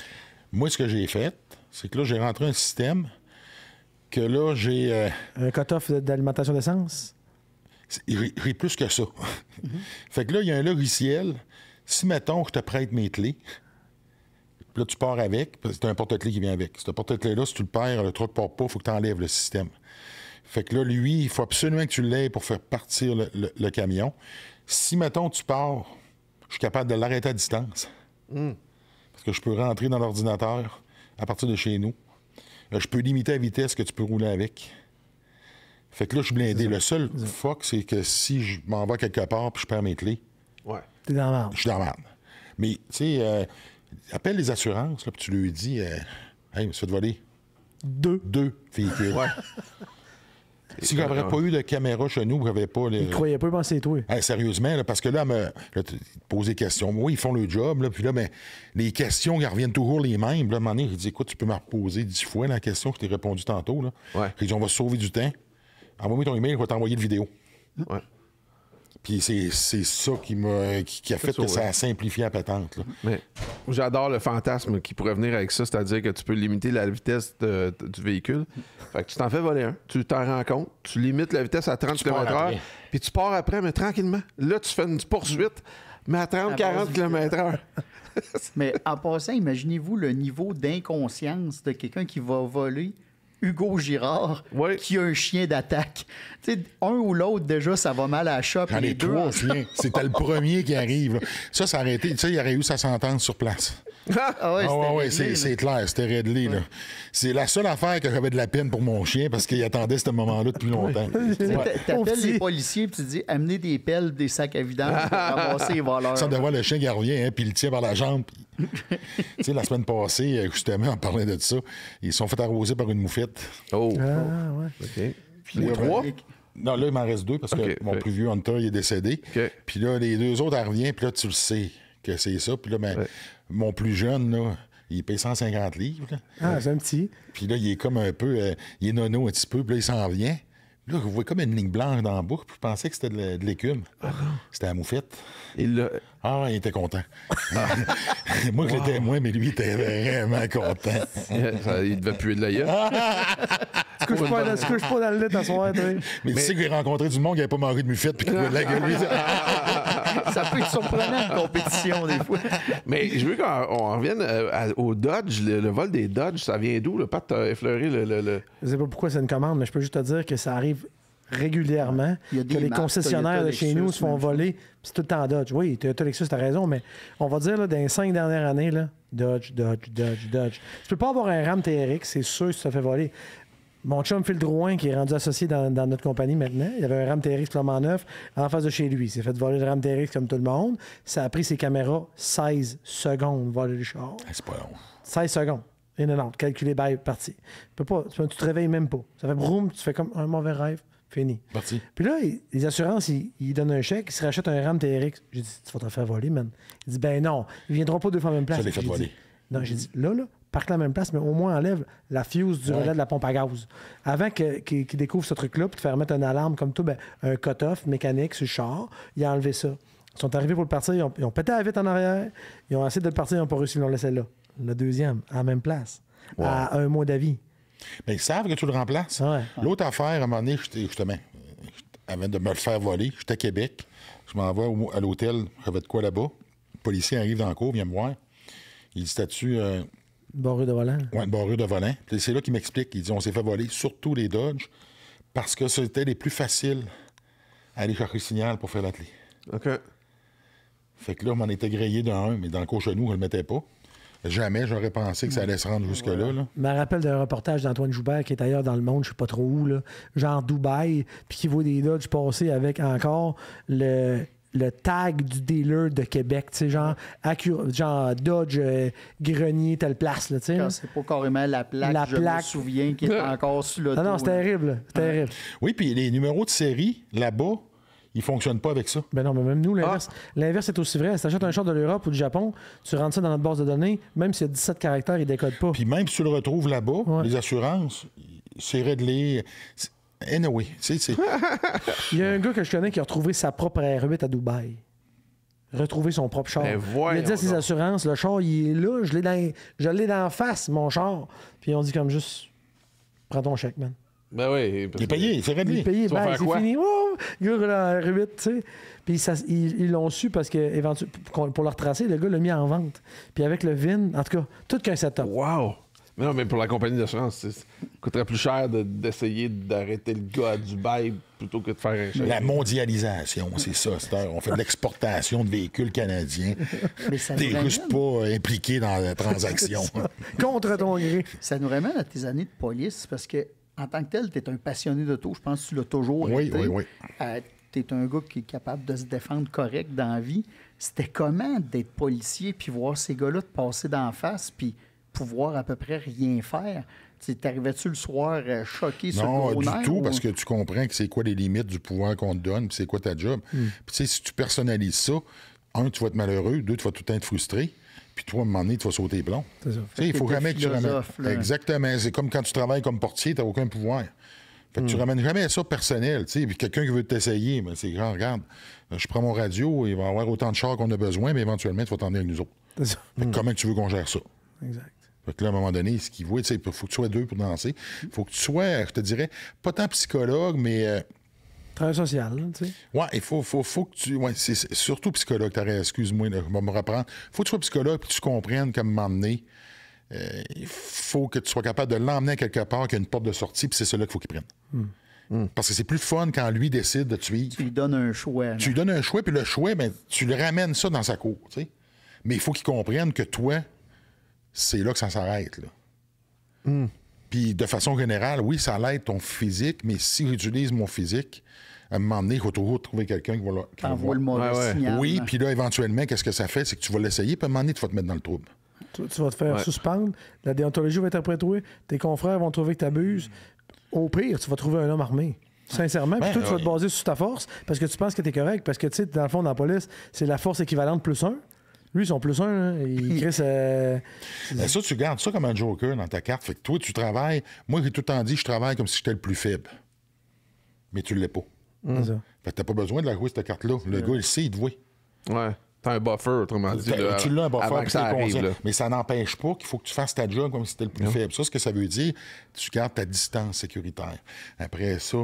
Moi, ce que j'ai fait, c'est que là, j'ai rentré un système que là, j'ai Un cut-off d'alimentation d'essence. j'ai plus que ça. Fait que là, il y a un logiciel. Si, mettons, je te prête mes clés, puis là, tu pars avec, parce que c'est un porte-clés qui vient avec. Ce porte-clés-là, si tu le perds, le truc ne part pas, il faut que tu enlèves le système. Fait que là, lui, il faut absolument que tu l'aies pour faire partir le camion. Si, mettons, tu pars, je suis capable de l'arrêter à distance. Parce que je peux rentrer dans l'ordinateur à partir de chez nous. Je peux limiter la vitesse que tu peux rouler avec. Fait que là, je suis blindé. Le seul fuck, c'est que si je m'en vais quelque part puis je perds mes clés, Ouais. T'es dans la merde. je suis dans la merde. Mais, tu sais, appelle les assurances, là, puis tu lui dis Hey, je me suis fait voler 2 véhicules. Ouais. Si j'avais pas eu de caméra chez nous, j'avais pas... Ils croyaient pas, ils pensaient toi. Hey, sérieusement, là, parce que là, là, tu poses des questions. Oui, ils font le job, là, puis là, ben, les questions, ils reviennent toujours les mêmes. Là, à un moment donné, il dit, écoute, tu peux me reposer 10 fois la question que je t'ai répondu tantôt. Là. Ouais. Il dit, on va se sauver du temps. Envoie-moi ton email, je vais t'envoyer une vidéo. Ouais. Puis c'est ça qui a fait que ça a simplifié la patente. Là. Mais j'adore le fantasme qui pourrait venir avec ça, c'est-à-dire que tu peux limiter la vitesse du véhicule. Fait que tu t'en fais voler un, tu t'en rends compte, tu limites la vitesse à 30 Tu pars km/h, après. puis tu pars après, mais tranquillement. Là, tu fais une poursuite, mais à 30-40 km/h. Mais en passant, imaginez-vous le niveau d'inconscience de quelqu'un qui va voler Hugo Girard, Oui. qui a un chien d'attaque. Tu sais, un ou l'autre, déjà, ça va mal à la shop. J'en Les ai deux 3 ensemble. chiens. C'était le premier qui arrive. Là. Ça aurait été... Tu sais, il aurait eu sa sentence sur place. Ah ouais, Ah ouais, c'était réglé, c'est là. clair, c'était réglé. Là. C'est la seule affaire que j'avais de la peine pour mon chien parce qu'il attendait ce moment-là depuis longtemps. Ouais. T'appelles petit. les policiers et tu dis amenez des pelles, des sacs à vidange pour ramasser les voleurs. Ça de voir le chien qui revient, hein, puis il le tient par la jambe. Tu sais, la semaine passée, justement, on parlait de ça. Ils se sont fait arroser par une moufette. Oh. Ah, ouais. OK. Puis Les là, trois? Non, là, il m'en reste 2 parce que OK, mon fait. plus vieux Hunter, il est décédé. OK. Puis là, les 2 autres, elles reviennent, puis là, tu le sais que c'est ça. Puis là, ben, mon plus jeune, là, il paye 150 livres. Là. Ah, c'est un petit. Puis là, il est comme un peu... il est nono un petit peu, puis là, il s'en vient. Là, vous voyez comme une ligne blanche dans la bouche, puis je pensais que c'était de l'écume. C'était la moufette. Il l'a- Ah, il était content. Moi, je l'étais moins, mais lui, il était vraiment content. il devait puer de la gueule. Tu couches pas dans le lit à soir, toi. Mais tu sais que j'ai rencontré du monde qui n'avait pas mangé de muffette puis qui avait de la gueule. Lui, ça peut être surprenant en compétition des fois. Mais je veux qu'on revienne au Dodge, le vol des Dodge, ça vient d'où? Le Pat, t'as effleuré le... Je sais pas pourquoi c'est une commande, mais je peux juste te dire que ça arrive régulièrement, Il y a des que les marques, concessionnaires Toyota, de chez nous Lexus, se font même voler, puis c'est tout le temps Dodge. Oui, Toyota Lexus, t'as raison, mais on va dire, là, dans les 5 dernières années, là, Dodge. Tu peux pas avoir un Ram TRX, c'est sûr que tu te fais voler. Mon chum Phil Drouin, qui est rendu associé dans notre compagnie maintenant, il avait un Ram TRX flambant neuf en face de chez lui. Il s'est fait voler le Ram TRX comme tout le monde. Ça a pris ses caméras 16 secondes, voler le char. c'est pas long. 16 secondes. Et non, calculé, bye, parti. Tu te réveilles même pas. Ça fait broum, tu fais comme un mauvais rêve, fini. Parti. Puis là, les assurances, ils donnent un chèque, ils se rachètent un Ram TRX. J'ai dit, tu vas te faire voler, man. Il dit, ben non, ils viendront pas deux fois à la même place. Ça les fait J'ai dit, voler. non, j'ai dit, là, parque à la même place, mais au moins enlève la fuse du relais de la pompe à gaz. Avant qu'ils découvrent ce truc-là, puis te faire mettre une alarme comme tout, ben, un cut-off mécanique sur le char, il a enlevé ça. Ils sont arrivés pour le partir, ils ont pété la vitre en arrière, ils ont essayé de le partir, ils n'ont pas réussi, ils l'ont laissé là. Le deuxième, à la même place, à 1 mois d'avis. Mais ils savent que tu le remplaces. Ouais. L'autre affaire, à un moment donné, justement, avant de me le faire voler, j'étais à Québec. Je m'en vais à l'hôtel, j'avais de quoi là-bas. Le policier arrive dans la cour, vient me voir. Il dit, t'as-tu... Barrure de volant. Oui, une barrure de volant. Puis c'est là qu'il m'explique. Il dit, on s'est fait voler surtout les Dodge parce que c'était les plus faciles à aller chercher le signal pour faire l'atelier. OK. Fait que là, on m'en était grillé d'un, mais dans le cours genou, je ne le mettais pas. Jamais j'aurais pensé que ça allait se rendre jusque-là. Là. Je me rappelle d'un reportage d'Antoine Joubert qui est ailleurs dans le monde, je sais pas trop où, là, genre Dubaï, puis qui voit des Dodge passer avec encore le tag du dealer de Québec, tu sais, genre Dodge Grenier, telle place, là, tu sais. Quand c'est pas carrément la plaque, je me souviens qu'il est encore sur le Non, c'est terrible, c'est terrible. Oui, puis les numéros de série, là-bas, ils fonctionnent pas avec ça. Ben non, mais même nous, l'inverse est aussi vrai. Si tu achètes un char de l'Europe ou du Japon, tu rentres ça dans notre base de données, même s'il y a 17 caractères, il décode pas. Puis même si tu le retrouves là-bas, les assurances, c'est réglé. Anyway, c'est... Il y a un gars que je connais qui a retrouvé sa propre R8 à Dubaï. Retrouver son propre char. Il a dit à ses assurances, le char, il est là, je l'ai dans la face, mon char. Puis on dit comme juste, prends ton chèque, man. Ben oui. Il est payé, c'est réglé. Il est payé, Tu vas faire c'est quoi? fini. Oh, gars, la R8, tu sais. Puis ils l'ont su parce que pour le retracer, le gars l'a mis en vente. Puis avec le VIN, en tout cas, tout qu'un setup. Wow! Mais non, mais pour la compagnie d'assurance, ça coûterait plus cher d'essayer d'arrêter le gars à Dubaï plutôt que de faire un chèque. La mondialisation, c'est ça. On fait de l'exportation de véhicules canadiens. Mais ça T'es nous juste pas impliqué dans la transaction. Contre ton gré. Ça nous ramène à tes années de police parce que, en tant que tel, tu es un passionné d'auto. Je pense que tu l'as toujours Oui, été. oui. Tu es un gars qui est capable de se défendre correct dans la vie. C'était comment d'être policier puis voir ces gars-là te passer d'en face puis pouvoir à peu près rien faire? T'arrivais-tu le soir choqué sur le Non, gros du nerf, tout, ou... parce que tu comprends que c'est quoi les limites du pouvoir qu'on te donne, puis c'est quoi ta job. Puis tu sais, si tu personnalises ça, un, tu vas être malheureux, deux, tu vas tout le temps être frustré, puis toi, à un moment donné, tu vas sauter les plombs. C'est ça. Tu sais, il faut T'es jamais que tu ramènes... philosophe, là. Exactement. C'est comme quand tu travailles comme portier, tu n'as aucun pouvoir. Fait que tu ramènes jamais ça personnel, tu sais. Puis quelqu'un qui veut t'essayer, ben c'est grand, regarde, je prends mon radio, il va y avoir autant de chars qu'on a besoin, mais éventuellement, tu vas t'en venir avec nous autres. C'est ça. Fait que comment tu veux qu'on gère ça? Exact. Fait que là, à un moment donné, ce qu'il voit, il faut que tu sois deux pour danser. Il faut que tu sois, je te dirais, pas tant psychologue, mais... Travail social, là, tu sais. Ouais, il faut que tu... Ouais, c'est surtout psychologue, excuse-moi, là, je vais me reprendre. Il faut que tu sois psychologue et que tu comprennes qu'à un moment donné, il faut que tu sois capable de l'emmener à quelque part, qu'il y a une porte de sortie, puis c'est cela qu'il faut qu'il prenne. Parce que c'est plus fun quand lui décide de te suivre. Tu lui donnes un choix. Tu lui donnes un choix, puis le choix, ben, tu le ramènes ça dans sa cour, tu sais. Mais il faut qu'il comprenne que toi, c'est là que ça s'arrête, là. Puis de façon générale, oui, ça l'aide ton physique, mais si j'utilise mon physique, à un moment donné, il faut toujours trouver quelqu'un qui va le... T'envoies le mauvais signal. Oui, puis là, éventuellement, qu'est-ce que ça fait? C'est que tu vas l'essayer, puis à un moment donné, tu vas te mettre dans le trouble. Tu vas te faire suspendre, la déontologie va interpréter, tes confrères vont trouver que tu abuses. Au pire, tu vas trouver un homme armé. Sincèrement, puis toi, tu vas te baser sur ta force parce que tu penses que tu es correct, parce que, tu sais, dans le fond, dans la police, c'est la force équivalente plus 1. Lui, son plus 1, il crée ça, tu gardes ça comme un joker dans ta carte. Fait que toi, tu travailles... Moi, j'ai tout le temps dit, je travaille comme si j'étais le plus faible. Mais tu ne l'es pas. C'est ça. Fait que t'as pas besoin de la jouer, cette carte-là. Le gars, il sait, il te voit. Ouais. T'as un buffer, autrement dit. Tu l'as un buffer, avant puis que ça t'es arrive, conscient. là. Mais ça n'empêche pas qu'il faut que tu fasses ta job comme si t'étais le plus faible. Ça, ce que ça veut dire, tu gardes ta distance sécuritaire. Après ça,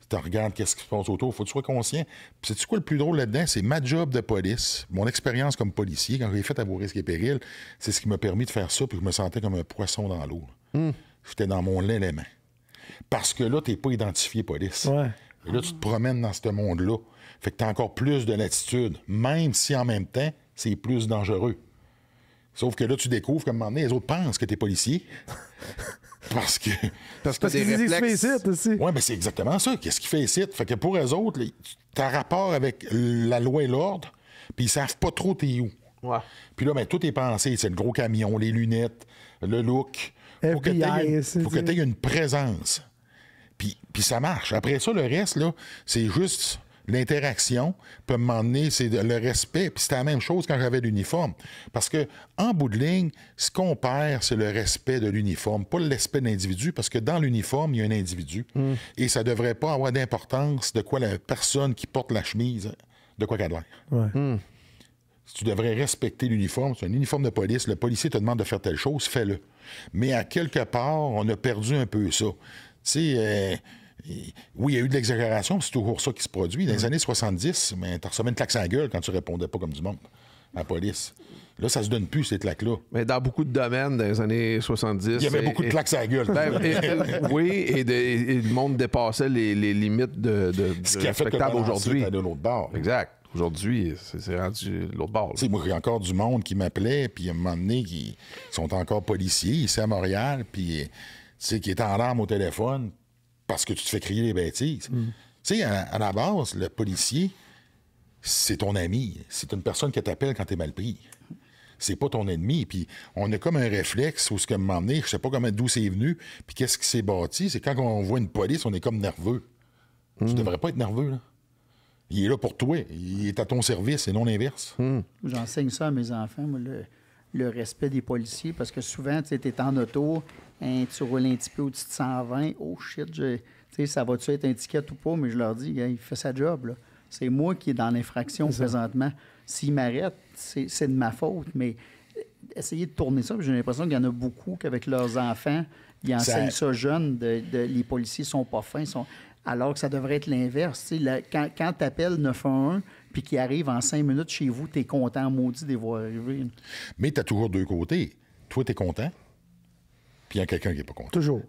tu regardes qu'est-ce qui se passe autour. Il faut que tu sois conscient. Puis sais-tu quoi le plus drôle là-dedans? C'est ma job de police, mon expérience comme policier, quand j'ai fait à vos risques et périls, c'est ce qui m'a permis de faire ça, puis je me sentais comme un poisson dans l'eau. J'étais dans mon élément. Parce que là, t'es pas identifié police. Ouais. Et là, tu te promènes dans ce monde-là. Fait que tu as encore plus de latitude, même si en même temps, c'est plus dangereux. Sauf que là, tu découvres qu'à un moment donné, les autres pensent que tu es policier. Parce que des qu'ils disent réflexes. félicite aussi. oui, mais c'est exactement ça. Qu'est-ce qu'il fait ici? Fait que pour eux autres, tu as rapport avec la loi et l'ordre, puis ils savent pas trop t'es où. Ouais. Puis là, ben, tout est pensé. C'est le gros camion, les lunettes, le look. Faut que FBI, tu aies une présence. Puis ça marche. Après ça, le reste, là, c'est juste l'interaction. Puis à un moment donné, c'est le respect. Puis c'était la même chose quand j'avais l'uniforme. Parce que en bout de ligne, ce qu'on perd, c'est le respect de l'uniforme, pas le respect de l'individu, parce que dans l'uniforme, il y a un individu. Et ça devrait pas avoir d'importance de quoi la personne qui porte la chemise de quoi qu'elle a l'air. Ouais. Si tu devrais respecter l'uniforme, c'est un uniforme de police, le policier te demande de faire telle chose, fais-le. Mais à quelque part, on a perdu un peu ça. Tu sais, oui, il y a eu de l'exagération, c'est toujours ça qui se produit. Dans les années 70, mais tu recevais une claque sur la gueule quand tu répondais pas comme du monde à la police. Là, ça se donne plus, ces claques-là. Mais dans beaucoup de domaines, dans les années 70... Il y avait beaucoup de claques sur la gueule. Oui, et le monde dépassait les limites de Ce qui a fait que respectable aujourd'hui. de l'autre bord. Exact. Aujourd'hui, c'est rendu l'autre bord. Tu sais, moi, il y a encore du monde qui m'appelait, puis à un moment donné, qui sont encore policiers ici à Montréal, puis tu sais, qui est en larmes au téléphone parce que tu te fais crier les bêtises. Tu sais, à la base, le policier, c'est ton ami. C'est une personne qui t'appelle quand t'es mal pris. C'est pas ton ennemi. Puis on a comme un réflexe où ce que m'a emmené, je sais pas d'où c'est venu, puis qu'est-ce qui s'est bâti, c'est quand on voit une police, on est comme nerveux. Tu devrais pas être nerveux, là. Il est là pour toi. Il est à ton service et non l'inverse. J'enseigne ça à mes enfants, moi, le respect des policiers, parce que souvent, tu es en auto, tu roules un petit peu au-dessus de 120, oh shit, ça va-tu être un ticket ou pas, mais je leur dis, il fait sa job, là. C'est moi qui est dans l'infraction présentement. S'il m'arrête, c'est de ma faute, mais essayez de tourner ça. J'ai l'impression qu'il y en a beaucoup qu'avec leurs enfants, ils enseignent ça jeune, les policiers sont pas fins, alors que ça devrait être l'inverse. Quand tu appelles 911 puis qu'il arrive en 5 minutes chez vous, tu es content, maudit, de les voir arriver. Mais tu as toujours deux côtés. Toi, tu es content, puis il y a quelqu'un qui n'est pas content. Toujours.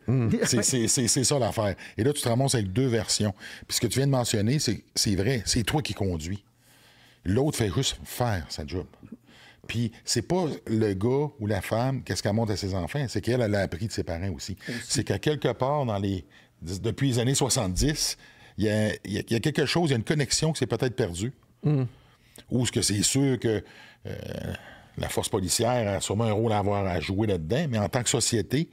C'est ça l'affaire. Et là, tu te ramasses avec deux versions. Puis ce que tu viens de mentionner, c'est vrai, c'est toi qui conduis. L'autre fait juste faire sa job. Puis c'est pas le gars ou la femme, qu'est-ce qu'elle montre à ses enfants, c'est qu'elle a appris de ses parents aussi. C'est qu'à quelque part, depuis les années 70, il y a quelque chose, il y a une connexion qui s'est peut-être perdue. Ou est-ce que c'est sûr que la force policière a sûrement un rôle à avoir à jouer là-dedans, mais en tant que société,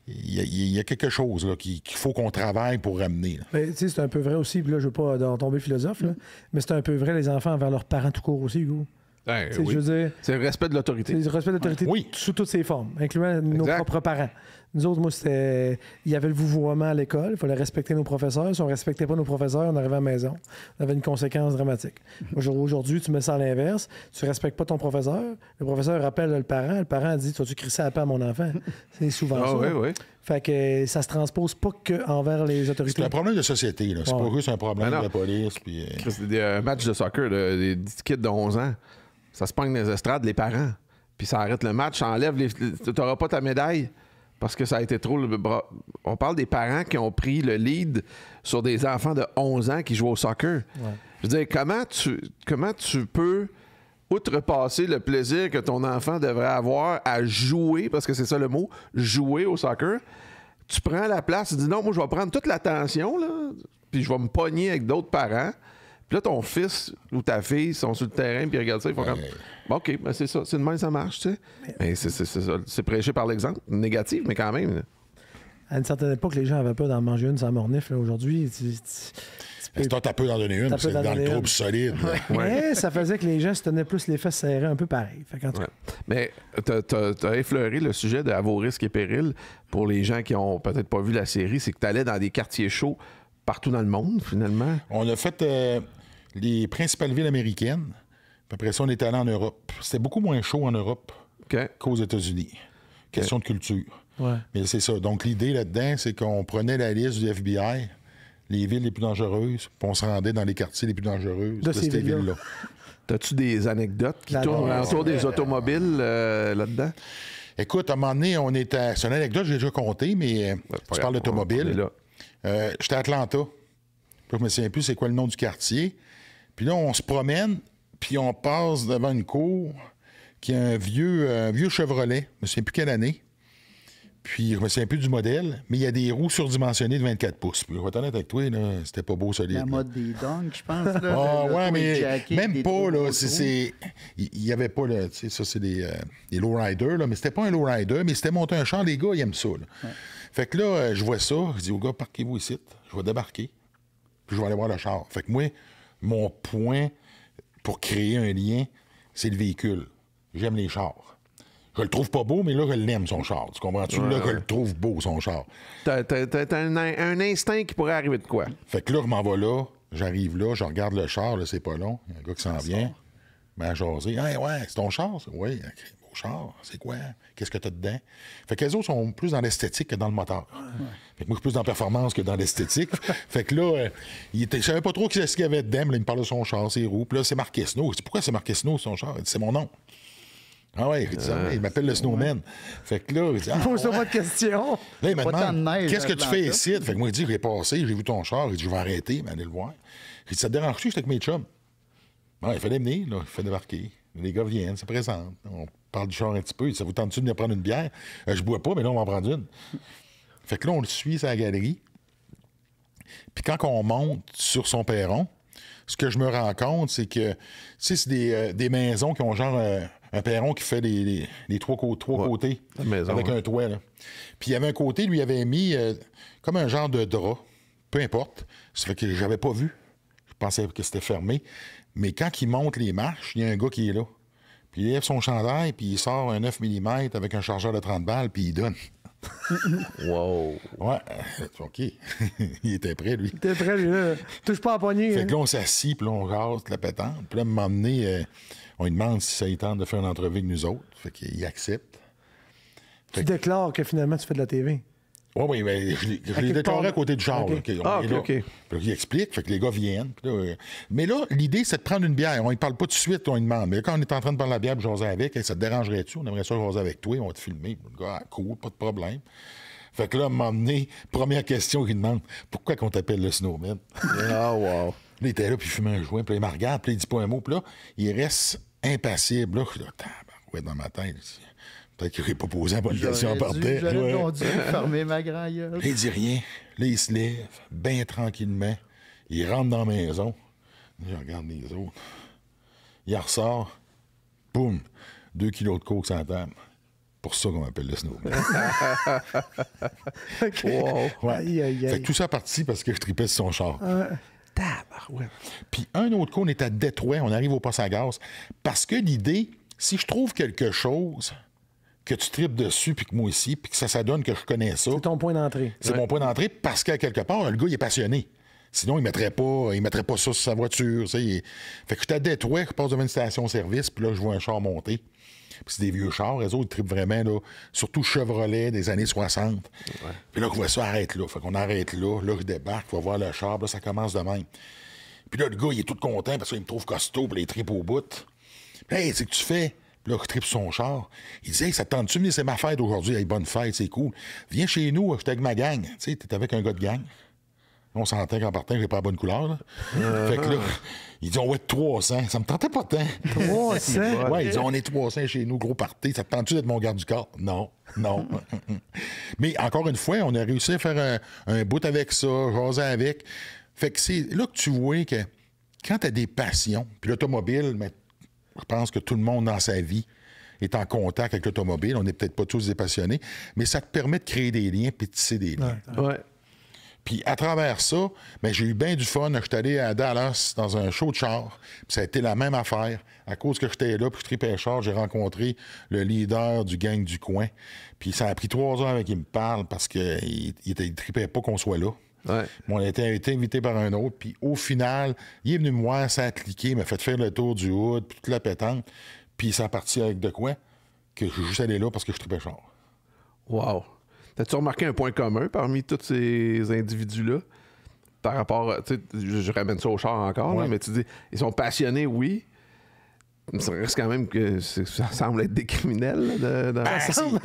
il y a quelque chose là, qu'il faut qu'on travaille pour ramener. C'est un peu vrai aussi, puis là, je ne veux pas tomber philosophe, là, mais c'est un peu vrai les enfants envers leurs parents tout court aussi, Hugo. Oui. Je veux dire, c'est le respect de l'autorité. C'est le respect de l'autorité sous toutes ses formes, incluant nos propres parents. Nous autres, moi, il y avait le vouvoiement à l'école, il fallait respecter nos professeurs. Si on ne respectait pas nos professeurs, on arrivait à la maison. On avait une conséquence dramatique. Aujourd'hui, tu mets ça à l'inverse, tu ne respectes pas ton professeur, le professeur rappelle le parent dit, tu vas-tu crisser à la paix à mon enfant? C'est souvent ça. Oui. Fait que ça se transpose pas qu'envers les autorités. C'est un problème de société, là. C'est pas juste un problème de la police. Puis, un match de soccer, des kids de 11 ans, ça se pogne dans les estrades, les parents. Puis ça arrête le match, ça enlève tu n'auras pas ta médaille parce que ça a été trop... On parle des parents qui ont pris le lead sur des enfants de 11 ans qui jouent au soccer. Ouais. Je veux dire, comment tu peux outrepasser le plaisir que ton enfant devrait avoir à jouer, parce que c'est ça le mot, jouer au soccer? Tu prends la place, tu dis non, moi je vais prendre toute l'attention, là, puis je vais me pogner avec d'autres parents. Puis là, ton fils ou ta fille sont sur le terrain, puis ils regardent ça, ils font comme... Bon, OK, ben c'est ça, c'est de même, ça marche, tu sais. Mais c'est prêché par l'exemple, négatif, mais quand même. Là. À une certaine époque, les gens avaient peur d'en manger une sans mornif. Aujourd'hui, c'est toi, t'as peu d'en donner une, c'est dans le trouble solide. Mais ça faisait que les gens se tenaient plus les fesses serrées, un peu pareil. Fait Mais t'as effleuré le sujet de « À vos risques et périls » pour les gens qui ont peut-être pas vu la série, c'est que t'allais dans des quartiers chauds partout dans le monde, finalement. On a fait les principales villes américaines. Puis après ça, on est allé en Europe. C'était beaucoup moins chaud en Europe qu'aux États-Unis. Question de culture. Ouais. Mais c'est ça. Donc, l'idée là-dedans, c'est qu'on prenait la liste du FBI, les villes les plus dangereuses, puis on se rendait dans les quartiers les plus dangereux de ces villes-là. T'as-tu des anecdotes qui tournent autour des automobiles là-dedans? Écoute, à un moment donné, on était... C'est une anecdote que j'ai déjà contée, mais tu parles d'automobile. J'étais à Atlanta. Puis je me souviens plus c'est quoi le nom du quartier. Puis là, on se promène, puis on passe devant une cour qui a un vieux Chevrolet. Je me souviens plus quelle année. Puis je me souviens plus du modèle, mais il y a des roues surdimensionnées de 24 pouces. Puis je vais être honnête avec toi, là, c'était pas beau solide. La mode des donks, je pense. Là, ah ouais, mais même pas, là. Il y avait pas, là, tu sais, ça, c'est des lowriders, là, mais c'était pas un lowrider, mais c'était monter un char, les gars, ils aiment ça, là. Ouais. Fait que là, je vois ça, je dis aux gars, parquez-vous ici, je vais débarquer, puis je vais aller voir le char. Fait que moi, mon point pour créer un lien, c'est le véhicule. J'aime les chars. Je le trouve pas beau, mais là, je l'aime, son char. Tu comprends-tu? Là, je le trouve beau, son char. T'as un instinct qui pourrait arriver de quoi? Fait que là, je m'en vais là, J'arrive là, je regarde le char, là, c'est pas long. Il y a un gars qui s'en vient, m'a jasé. Hey, ouais, c'est ton char, ça? Oui, beau char, c'est quoi? Qu'est-ce que tu as dedans? Fait que les autres sont plus dans l'esthétique que dans le moteur. Fait que moi, je suis plus dans la performance que dans l'esthétique. Fait que là, je savais pas trop ce qu'il y avait dedans, mais là, il me parle de son char, ses roues. Puis là, c'est marqué Snow. Je dis, pourquoi c'est marqué Snow, son char? Il dit, c'est mon nom. Ah ouais, il m'appelle le Snowman. Fait que là, il dit, Pose-toi pas de questions. Là, il me Pas tant de demande, neige qu'est-ce que à tu fais Atlanta. ici? Fait que moi, il dit, j'ai passé, j'ai vu ton char. Il dit, je vais arrêter, mais allez le voir. Il dit, ça te dérange-tu? J'étais avec mes chums. Il fallait venir, là, il fait débarquer. Les gars viennent, se présentent. On parle du char un petit peu. Il dit, ça vous tente-tu de venir prendre une bière? Je bois pas, mais là, on va en prendre une. Fait que là, on le suit sur la galerie. Puis quand on monte sur son perron, ce que je me rends compte, c'est que, tu sais, c'est des maisons qui ont genre un perron qui fait les trois côtés, la maison, avec un toit, là. Puis il y avait un côté, lui, il avait mis comme un genre de drap, peu importe. Ça fait que j'avais pas vu. Je pensais que c'était fermé. Mais quand il monte les marches, il y a un gars qui est là. Puis il lève son chandail, puis il sort un 9 mm avec un chargeur de 30 balles, puis il donne. Wow. Ouais, OK. Il était prêt, lui. T'es prêt, lui, là. Touche pas à la poignée. Fait hein. que là, on s'assit, puis là, on rase la pétante. Puis là, à un moment donné, on lui demande si ça lui tente de faire une entrevue avec nous autres. Fait qu'il accepte. Tu déclares que finalement, tu fais de la TV. Oui, mais je l'ai quelque déclaré part- à côté du char. OK. là, Ah, on est là. OK. Puis là, il explique, fait que les gars viennent. Puis là, mais là, l'idée, c'est de prendre une bière. On ne parle pas tout de suite, on lui demande. Mais là, quand on est en train de prendre la bière et jaser avec, hey, ça te dérangerait-tu? On aimerait ça jaser avec toi, on va te filmer. Le gars, cool, pas de problème. Fait que là, à un moment donné, première question qu'il demande, pourquoi qu'on t'appelle le Snowman? Ah, wow. Là, il était là, puis il fumait un joint, puis là, il me regarde, puis là, il dit pas un mot, puis là, il reste impassible. Là, ouais, dans ma tête, peut-être qu'il n'aurait pas posé la bonne question en partant. J'aurais dû fermer ma grand gueule. Là, il dit rien. Là, il se lève, bien tranquillement. Il rentre dans la maison. Là, je regarde les autres. Il ressort. Boum! 2 kilos de coke sur la table. Pour ça qu'on appelle le Snowman. OK. Wow. Ouais. Aïe, aïe, Fait aïe. que tout ça parti parce que je tripais sur son char. Tabarouette. Puis un autre coup, on est à Détroit, on arrive au poste à gaz. Parce que l'idée, si je trouve quelque chose que tu tripes dessus, puis que moi aussi, puis que ça donne que je connais ça, C'est ton point d'entrée. c'est mon point d'entrée parce qu'à quelque part, le gars, il est passionné. Sinon, il mettrait pas ça sur sa voiture. Fait que j'étais à Détroit, je passe devant une station-service, puis là, je vois un char monter. Puis c'est des vieux chars, les autres, ils trippent vraiment, là, surtout Chevrolet des années 60. Puis là, je vois ça, arrête là. Fait qu'on arrête là, je débarque, je vais voir le char, là, ça commence de même. Puis là, le gars, il est tout content parce qu'il me trouve costaud, puis il trippe au bout. Puis, hey, c'est que tu fais? Puis là, je trippe son char. Il dit, hey, ça te tente-tu, mais c'est ma fête aujourd'hui. Hey, bonne fête, c'est cool. Viens chez nous, j'étais avec ma gang. Tu sais, t'es avec un gars de gang. On s'entend qu'en partant, j'ai pas la bonne couleur. Là. Fait que là, ils disent, on va être 300. Ça me tentait pas tant. 300? Ouais, ils disent, on est 300 chez nous, gros party. Ça te tente-tu d'être mon garde du corps? Non, non. Mais encore une fois, on a réussi à faire un bout avec ça, jaser avec. Fait que c'est là que tu vois que quand tu as des passions, puis l'automobile, mais je pense que tout le monde dans sa vie est en contact avec l'automobile. On n'est peut-être pas tous des passionnés, mais ça te permet de créer des liens puis de tisser des liens. Ouais. Puis à travers ça, ben, j'ai eu bien du fun. Je suis allé à Dallas dans un show de char. Puis ça a été la même affaire. À cause que j'étais là, puis je tripais char, j'ai rencontré le leader du gang du coin. Puis ça a pris 3 heures avec qu'il me parle parce qu'il tripait pas qu'on soit là. Ouais. On a été invité par un autre. Puis au final, il est venu me voir, ça a cliqué, il m'a fait faire le tour du hood, puis toute la pétanque. Puis ça a parti avec de quoi? Que je suis juste allé là parce que je tripais char. Wow. T'as-tu remarqué un point commun parmi tous ces individus-là? Par rapport à. Tu sais, je ramène ça au char encore, là, Ouais. mais tu dis, ils sont passionnés, oui. Mais ça reste quand même que ça semble être des criminels. Là, Ça semble.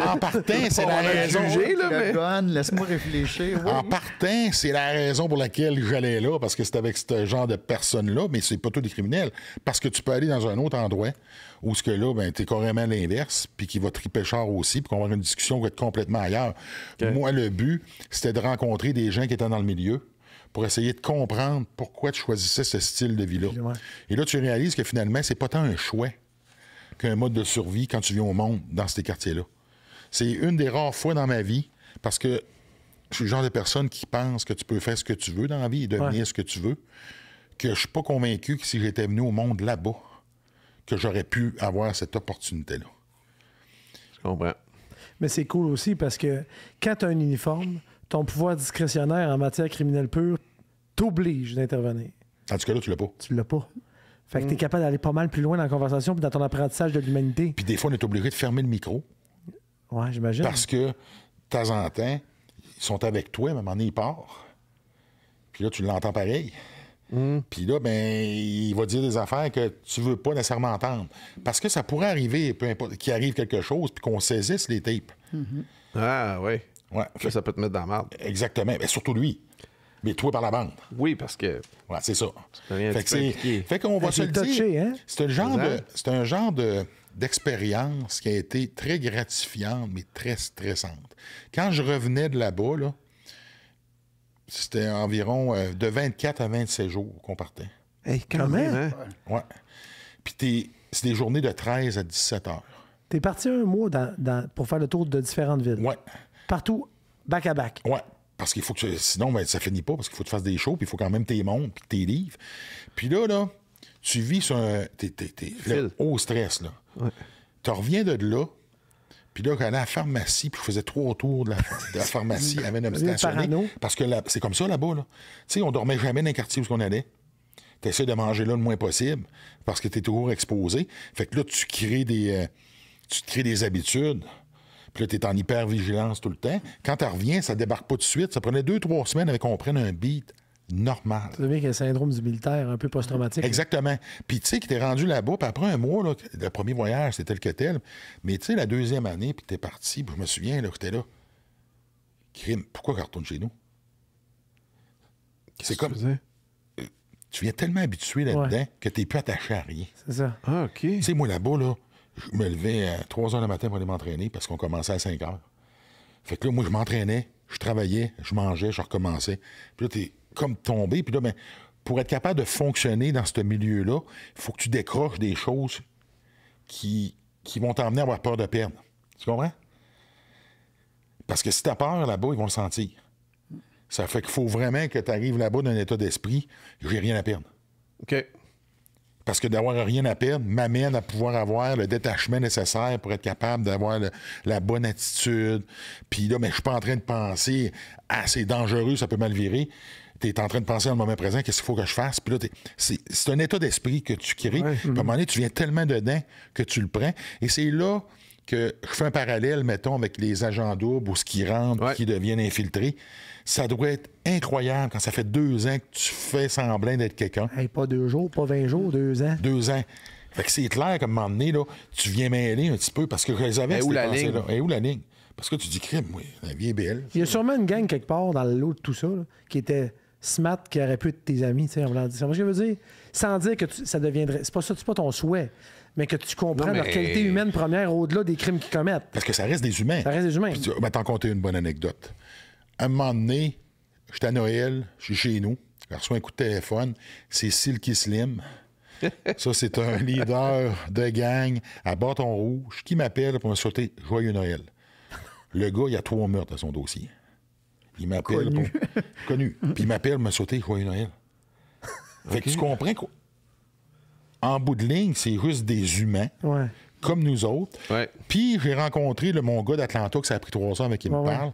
En partant, c'est la On va raison. juger, là, mais- Gun, laisse-moi réfléchir. Oui. En partant, c'est la raison pour laquelle j'allais là, parce que c'était avec ce genre de personnes-là, mais c'est pas tous des criminels. Parce que tu peux aller dans un autre endroit où ce que là, ben, t'es carrément l'inverse, puis qui va triper char aussi, puis qu'on va avoir une discussion qui va être complètement ailleurs. Moi, le but, c'était de rencontrer des gens qui étaient dans le milieu pour essayer de comprendre pourquoi tu choisissais ce style de vie-là. Ouais. Et là, tu réalises que finalement, c'est pas tant un choix qu'un mode de survie quand tu viens au monde dans ces quartiers-là. C'est une des rares fois dans ma vie, parce que je suis le genre de personne qui pense que tu peux faire ce que tu veux dans la vie et devenir ce que tu veux, que je suis pas convaincu que si j'étais venu au monde là-bas, que j'aurais pu avoir cette opportunité-là. Je comprends. Mais c'est cool aussi parce que quand tu as un uniforme, ton pouvoir discrétionnaire en matière criminelle pure t'oblige d'intervenir. Tandis que là, tu l'as pas. Tu l'as pas. Fait que t'es capable d'aller pas mal plus loin dans la conversation puis dans ton apprentissage de l'humanité. Puis des fois, on est obligé de fermer le micro Ouais, j'imagine. parce que, de temps en temps, ils sont avec toi, mais à un moment donné, ils partent. Puis là, tu l'entends pareil. Puis là, ben, il va dire des affaires que tu veux pas nécessairement entendre. Parce que ça pourrait arriver, peu importe, qu'il arrive quelque chose, puis qu'on saisisse les tapes. Ah, oui. Ouais. Ça peut te mettre dans la merde. Exactement. Mais surtout lui. Mais toi par la bande. Oui, parce que. Ouais, c'est ça. rien Fait un que petit peu c'est- impliqué. fait qu'on va se le c'est touché, dire. hein? C'est un genre d'expérience qui a été très gratifiante, mais très stressante. Quand je revenais de là-bas, là, c'était environ de 24 à 27 jours qu'on partait. Hey, quand Comment? même, hein? Ouais. Puis c'est des journées de 13 à 17 heures. T'es parti un mois pour faire le tour de différentes villes. Ouais. Partout, back à back. Ouais. Parce qu'il faut que. Sinon, ben, ça finit pas, parce qu'il faut que tu fasses des shows, puis il faut quand même tes montres, puis tes livres. Puis là, tu vis sur un. T'es le haut stress, là. Ouais. Tu reviens de là, puis là, quand j'allais à la pharmacie, puis je faisais 3 tours de la pharmacie avant de me stationner. parano. Parce que c'est comme ça là-bas, là. Tu sais, on dormait jamais dans les quartiers où on allait. Tu essaies de manger là le moins possible, parce que tu es toujours exposé. Fait que là, tu te crées des habitudes. Puis là, tu es en hyper-vigilance tout le temps. Quand tu reviens, ça débarque pas tout de suite. Ça prenait 2-3 semaines avec qu'on prenne un beat normal. Ça devient qu'il y a le syndrome du militaire, un peu post-traumatique. Exactement. Puis tu sais que t'es rendu là-bas, puis après un mois, là, le premier voyage, c'était tel que tel. Mais tu sais, la deuxième année, puis t'es parti, puis je me souviens, là, que t'es là. Crime, pourquoi qu'on retourne chez nous? C'est comme. Tu viens tellement habitué là-dedans que t'es plus attaché à rien. C'est ça. Ah, OK. Tu sais, moi, là-bas, là, je me levais à 3 heures le matin pour aller m'entraîner parce qu'on commençait à 5 heures. Fait que là, moi, je m'entraînais, je travaillais, je mangeais, je recommençais. Puis là, t'es comme tombé. Puis là, ben, pour être capable de fonctionner dans ce milieu-là, il faut que tu décroches des choses qui vont t'emmener à avoir peur de perdre. Tu comprends? Parce que si t'as peur là-bas, ils vont le sentir. Ça fait qu'il faut vraiment que tu arrives là-bas dans un état d'esprit, j'ai rien à perdre. OK. Parce que d'avoir rien à perdre m'amène à pouvoir avoir le détachement nécessaire pour être capable d'avoir la bonne attitude. Puis là, mais je suis pas en train de penser « Ah, c'est dangereux, ça peut mal virer ». Tu es en train de penser dans le moment présent, qu'est-ce qu'il faut que je fasse? Puis là, c'est un état d'esprit que tu crées. Ouais. Puis à un moment donné, tu viens tellement dedans que tu le prends. Et c'est là que je fais un parallèle, mettons, avec les agents doubles ou ce qui rentrent, Ouais. qui deviennent infiltrés. Ça doit être incroyable quand ça fait 2 ans que tu fais semblant d'être quelqu'un. Hey, pas 2 jours, pas 20 jours, 2 ans. 2 ans. Fait que c'est clair qu'à un moment donné, là, tu viens mêler un petit peu parce que je les avais. Et où ces la pensées-là. ligne? Et où la ligne? Parce que tu dis, crime, oui, la vie est belle. Il y a sûrement une gang quelque part dans le lot de tout ça là, qui était smart, qui aurait pu être tes amis, tu sais, en voulant dire. C'est ce que je veux dire. Sans dire que ça deviendrait. C'est pas ça, c'est pas ton souhait, mais que tu comprends Non, mais- leur qualité humaine première au-delà des crimes qu'ils commettent. Parce que ça reste des humains. Ça reste des humains. Puis tu vas t'en conter une bonne anecdote. À un moment donné, j'étais à Noël, je suis chez nous, je reçois un coup de téléphone, c'est Silky Slim. Ça, c'est un leader de gang à bâton rouge qui m'appelle pour me souhaiter Joyeux Noël. Le gars, il a 3 meurtres à son dossier. Il m'appelle Connu. Connu. Puis il m'appelle me souhaiter Joyeux Noël. Fait que tu comprends qu'en bout de ligne, c'est juste des humains, Ouais. comme nous autres. Ouais. Puis j'ai rencontré mon gars d'Atlanta, que ça a pris 3 ans avec qui il me Ouais, ouais. parle.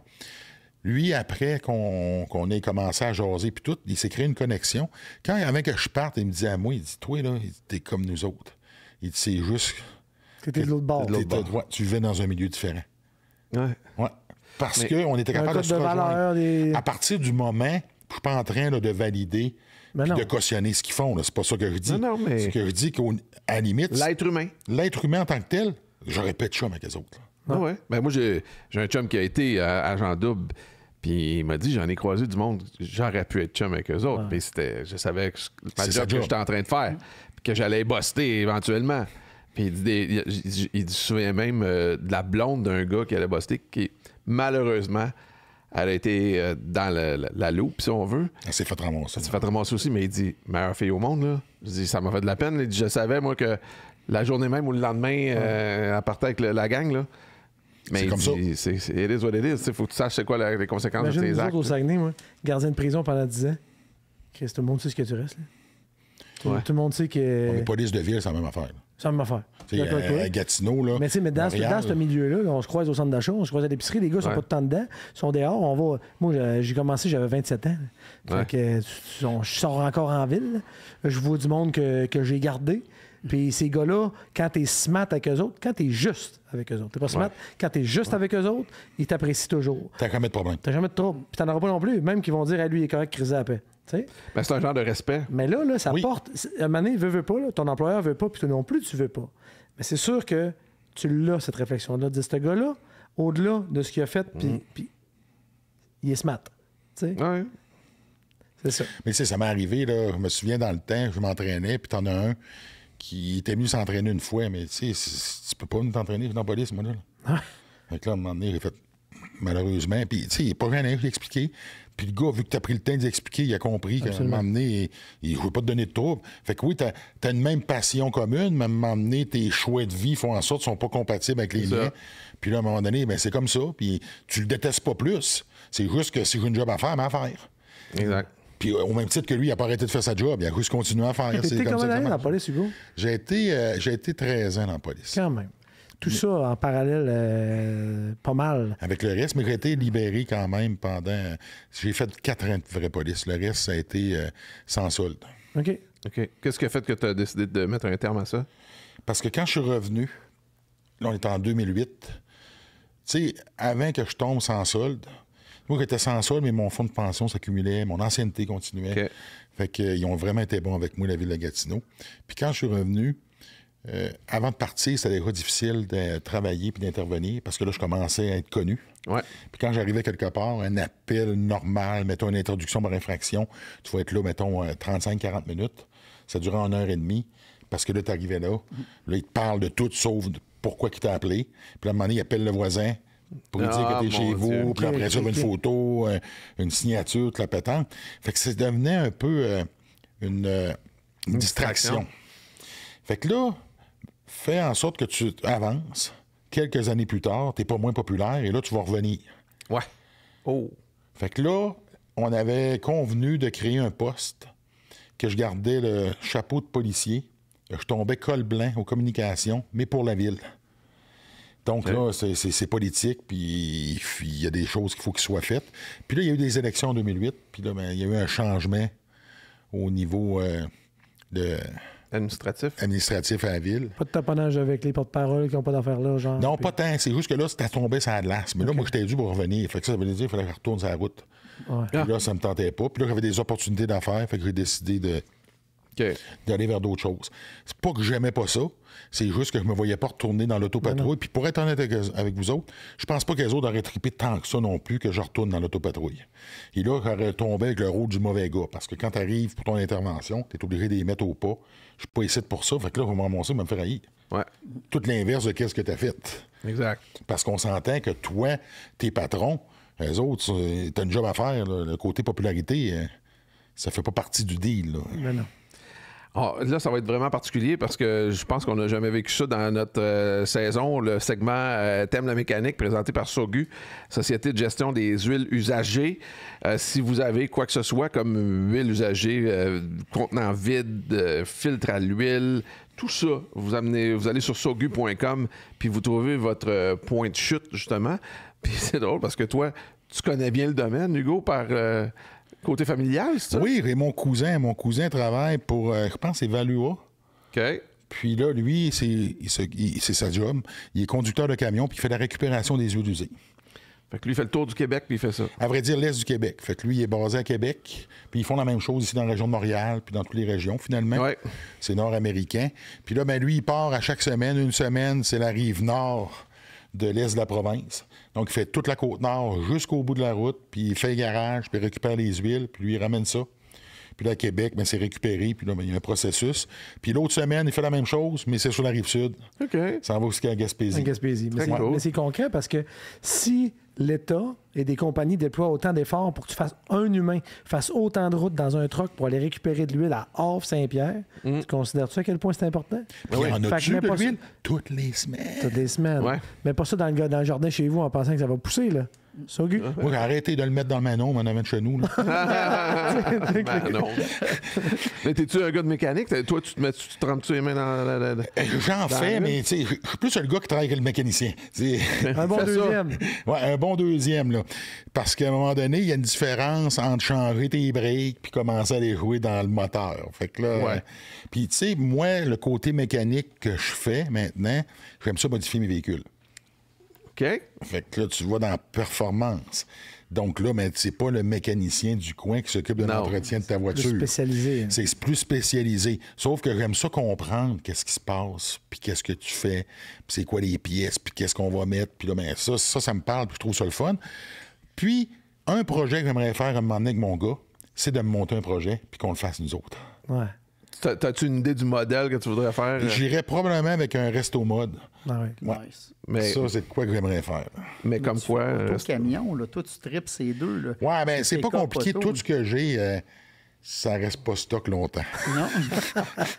Lui, après qu'on ait commencé à jaser, puis tout, il s'est créé une connexion. Quand avant que je parte, il me disait à moi, il dit, toi, là, t'es comme nous autres. Il dit, c'est juste... C'était de l'autre bord. Ouais, tu vivais dans un milieu différent. Ouais. Ouais. Parce Mais- qu'on était Un capable de code se de valeur, rejoindre. des- À partir du moment, je suis pas en train là, de valider Mais puis non. de cautionner ce qu'ils font. Là. C'est pas ça que je dis. Non, mais- Ce que je dis qu'à la limite, L'être humain. l'être humain en tant que tel, j'aurais pas de chum avec les autres. là. Ah ouais. Ben moi, j'ai un chum qui a été agent double. Puis il m'a dit, j'en ai croisé du monde, j'aurais pu être chum avec eux autres. Puis je savais que ma C'est job sa que job. j'étais en train de faire, puis que j'allais buster éventuellement. Puis il dit, il se souvient même de la blonde d'un gars qui allait buster, qui malheureusement, elle a été dans la loupe, si on veut. Elle s'est fait ramasser. Ça s'est fait ramasser aussi, mais il dit, meilleure fille au monde, là. Je dis, ça m'a fait de la peine. Il dit, je savais, moi, que la journée même ou le lendemain, elle partait avec la gang, là. Mais C'est il comme dit, c'est it is what it is. Il faut que tu saches c'est quoi les conséquences Imagine de nous tes autres actes. au Saguenay, moi, gardien de prison pendant 10 ans. Chris, tout le monde sait ce que tu restes. Là. Tout le monde sait que. Les polices de ville, c'est la même affaire. là. C'est la même affaire. Tu sais, à Gatineau, là. Mais tu sais, mais dans ce milieu-là, là, on se croise au centre d'achat, on se croise à l'épicerie, les gars sont pas de temps dedans, ils sont dehors, on va... Moi, j'ai commencé, j'avais 27 ans. Fait que je sors encore en ville, je vois du monde que j'ai gardé. Puis ces gars-là, quand t'es smart avec eux autres, quand t'es juste avec eux autres, t'es pas smart, quand t'es juste avec eux autres, ils t'apprécient toujours. T'as jamais de problème. T'as jamais de trouble. Puis t'en auras pas non plus. Même qu'ils vont dire, lui, il est correct, criser à la paix. Ben, c'est un genre de respect. Mais là, ça porte. À un moment donné, veut pas, là, ton employeur veut pas, puis toi non plus, tu veux pas. Mais c'est sûr que tu l'as, cette réflexion-là, de ce gars-là, au-delà de ce qu'il a fait, puis il est smart. Ouais. C'est ça. Mais tu sais, ça m'est arrivé, là, je me souviens dans le temps, je m'entraînais, puis t'en as un qui était venu s'entraîner une fois, mais tu sais, tu peux pas venir t'entraîner dans la police, moi, là. Fait que là, à un moment donné, j'ai fait, malheureusement, puis tu sais, il est pas gêné, j'ai expliqué. Puis le gars, vu que tu as pris le temps d'expliquer, il a compris qu'à un moment donné, il ne veut pas te donner de trouble. Fait que oui, tu as une même passion commune, mais à un moment donné, tes choix de vie font en sorte qu'ils ne sont pas compatibles avec les miens. Puis là, à un moment donné, ben, c'est comme ça. Puis tu le détestes pas plus. C'est juste que si j'ai une job à faire, mais à faire. Exact. Puis au même titre que lui, il n'a pas arrêté de faire sa job, il a juste continué à faire. T'étais combien d'années dans la police, Hugo? J'ai été 13 ans dans la police. Quand même. Tout ça en parallèle, pas mal. Avec le reste, mais j'ai été libéré quand même pendant... J'ai fait 4 ans de vraie police. Le reste, ça a été sans solde. OK. Qu'est-ce qui a fait que tu as décidé de mettre un terme à ça? Parce que quand je suis revenu, là, on est en 2008, tu sais, avant que je tombe sans solde, moi, j'étais sans solde, mais mon fonds de pension s'accumulait, mon ancienneté continuait. Okay. Fait qu'ils ont vraiment été bons avec moi, la ville de Gatineau. Puis quand je suis revenu... avant de partir, c'était déjà difficile de travailler puis d'intervenir parce que là, je commençais à être connu. Ouais. Puis quand j'arrivais quelque part, un appel normal, mettons une introduction par infraction, tu vas être là, mettons, 35-40 minutes. Ça durait 1h30 parce que là, tu arrivais là. Là, il te parle de tout sauf de pourquoi il t'a appelé. Puis là, à un moment donné, il appelle le voisin pour lui dire que t'es chez vous. Puis après ça, une photo, une signature, tout la pétanque. Fait que ça devenait un peu une distraction. Fait que là, fais en sorte que tu avances. Quelques années plus tard, tu n'es pas moins populaire et là, tu vas revenir. Ouais. Oh. Fait que là, on avait convenu de créer un poste que je gardais le chapeau de policier. Je tombais col blanc aux communications, mais pour la ville. Donc là, c'est politique, puis il y a des choses qu'il faut qu'ils soient faites. Puis là, il y a eu des élections en 2008, puis là, ben, il y a eu un changement au niveau de... Administratif à la ville. Pas de taponnage avec les porte-paroles qui n'ont pas d'affaires là, genre. Non, pas tant. C'est juste que là, c'était tombé sur la glace. Mais là, moi, j'étais dû pour revenir. Fait que ça veut dire qu'il fallait que je retourne sur la route. Ouais. Puis là, ça me tentait pas. Puis là, j'avais des opportunités d'affaires. Fait que j'ai décidé d'aller vers d'autres choses. C'est pas que j'aimais pas ça. C'est juste que je me voyais pas retourner dans l'autopatrouille. Puis pour être honnête avec vous autres, je pense pas que les autres auraient trippé tant que ça non plus que je retourne dans l'autopatrouille. Et là, j'aurais tombé avec le rôle du mauvais gars. Parce que quand tu arrives pour ton intervention, tu es obligé de les mettre au pas. Je suis pas ici pour ça. Fait que là, on va me ramasser, me faire haïr. Ouais. Tout l'inverse de qu'est-ce que tu as fait. Exact. Parce qu'on s'entend que toi, tes patrons, eux autres, t'as une job à faire. Là. Le côté popularité, ça fait pas partie du deal. Là. Mais non. Oh, là, ça va être vraiment particulier parce que je pense qu'on n'a jamais vécu ça dans notre saison. Le segment Thème la mécanique présenté par Sogu, Société de gestion des huiles usagées. Si vous avez quoi que ce soit comme huile usagée, contenant vide, filtre à l'huile, tout ça, vous allez sur sogu.com puis vous trouvez votre point de chute, justement. Puis c'est drôle parce que toi, tu connais bien le domaine, Hugo, par... côté familial, c'est ça? Oui, et mon cousin travaille pour, je pense, Evalua. OK. Puis là, lui, c'est sa job. Il est conducteur de camion, puis il fait la récupération des huiles usées. Fait que lui, il fait le tour du Québec, puis il fait ça. À vrai dire, l'Est du Québec. Fait que lui, il est basé à Québec, puis ils font la même chose ici dans la région de Montréal, puis dans toutes les régions, finalement. Ouais. C'est nord-américain. Puis là, ben lui, il part à chaque semaine. Une semaine, c'est la rive nord de l'Est de la province. Donc, il fait toute la Côte-Nord jusqu'au bout de la route, puis il fait le garage, puis il récupère les huiles, puis lui, il ramène ça. Puis là, à Québec, ben, c'est récupéré, puis là, ben, il y a un processus. Puis l'autre semaine, il fait la même chose, mais c'est sur la Rive-Sud. OK. Ça en va aussi à Gaspésie. À Gaspésie. Mais Très cool. c'est concret parce que si l'État et des compagnies déploient autant d'efforts pour que tu fasses un humain fasse autant de routes dans un truck pour aller récupérer de l'huile à Havre-Saint-Pierre, tu considères-tu à quel point c'est important? Puis en Fait que as-tu mets de pas l'huile? Toutes les semaines. Toutes les semaines. Ouais. Mais pas ça dans le jardin chez vous en pensant que ça va pousser, là. Ça, Guy? Moi, j'ai arrêté de le mettre dans le Manon, mais en avant de chez nous. Là. Ben non. Mais t'es-tu un gars de mécanique? Toi, tu te trempes-tu les mains dans la... J'en fais, mais tu sais, je suis plus le gars qui travaille que le mécanicien. T'sais. Un bon Fais ça. deuxième. Ouais, un bon deuxième, là. Parce qu'à un moment donné, il y a une différence entre changer tes breaks puis commencer à les jouer dans le moteur. Fait que là. Ouais. Puis, tu sais, moi, le côté mécanique que je fais maintenant, j'aime ça modifier mes véhicules. OK? Fait que là, tu vois dans la performance. Donc là, mais c'est pas le mécanicien du coin qui s'occupe de Non. l'entretien de ta Plus voiture. spécialisé. C'est plus spécialisé. Sauf que j'aime ça comprendre qu'est-ce qui se passe, puis qu'est-ce que tu fais, puis c'est quoi les pièces, puis qu'est-ce qu'on va mettre. Puis là, ben, ça me parle, puis je trouve ça le fun. Puis, un projet que j'aimerais faire à un moment donné avec mon gars, c'est de me monter un projet, puis qu'on le fasse nous autres. Ouais. T'as-tu une idée du modèle que tu voudrais faire? J'irais probablement avec un resto mode. Ah ouais. Ouais. Nice. Mais, Ça, c'est de quoi que j'aimerais faire. mais comme quoi... Au camion, là, toi, tu tripes ces deux. Là. Ouais, ben c'est pas pick-up compliqué. auto, Tout ce que j'ai, ça reste pas stock longtemps. Non.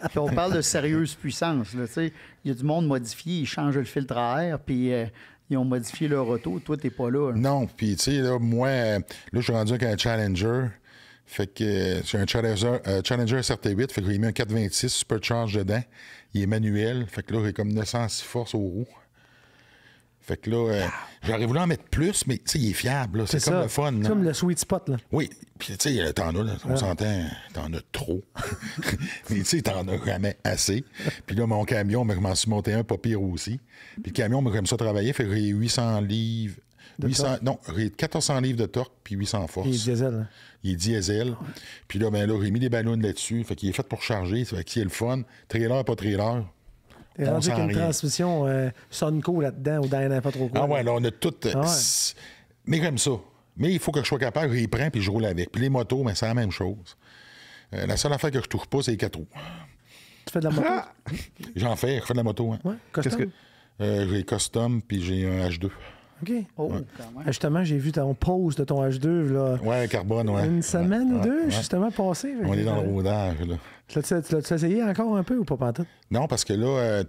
Puis on parle de sérieuse puissance. Là, tu sais. Il y a du monde modifié, ils changent le filtre à air, puis ils ont modifié leur auto. Toi, t'es pas là. Non, puis tu sais, là, moi, là, je suis rendu avec un Challenger. Fait que c'est un Challenger SRT8, fait que j'ai mis un 426 Supercharge dedans. Il est manuel, fait que là, j'ai comme 906 forces aux roues. Fait que là, j'aurais voulu en mettre plus, mais tu sais, il est fiable, là. C'est comme ça. le fun. C'est là. comme le sweet spot, là. Oui, puis tu sais, t'en as, là, on s'entend, t'en as trop. Mais tu sais, t'en as jamais assez. Puis là, mon camion, je m'en suis monté un pas pire aussi. Puis le camion, moi, comme ça travailler, fait que j'ai 800 livres. Non, j'ai 1400 livres de torque puis 800 forces. Et diesel. Là. Il est diesel. Puis là, ben là, j'ai mis des ballons là-dessus. Fait qu'il est fait pour charger. Ça fait qu'il est le fun. Trailer, pas trailer. T'es On rendu sent avec une rien. transmission Sunco là-dedans ou dans pas trop quoi. Ah ouais, là, on a tout. Ah ouais. Mais j'aime ça. Mais il faut que je sois capable, je les prends puis je roule avec. Puis les motos, mais c'est la même chose. La seule affaire que je touche pas, c'est les 4 roues. Tu fais de la moto? J'en fais, je fais de la moto. Hein. Ouais, custom. J'ai custom puis j'ai un H2. OK. Oh, quand même. Justement, j'ai vu ton pause de ton H2 là, Ouais, carbone, ouais. une semaine ou Ouais, deux, ouais. justement, passé. On est dans le rodage, là. Tu l'as essayé encore un peu ou pas pantoute? Non, parce que là,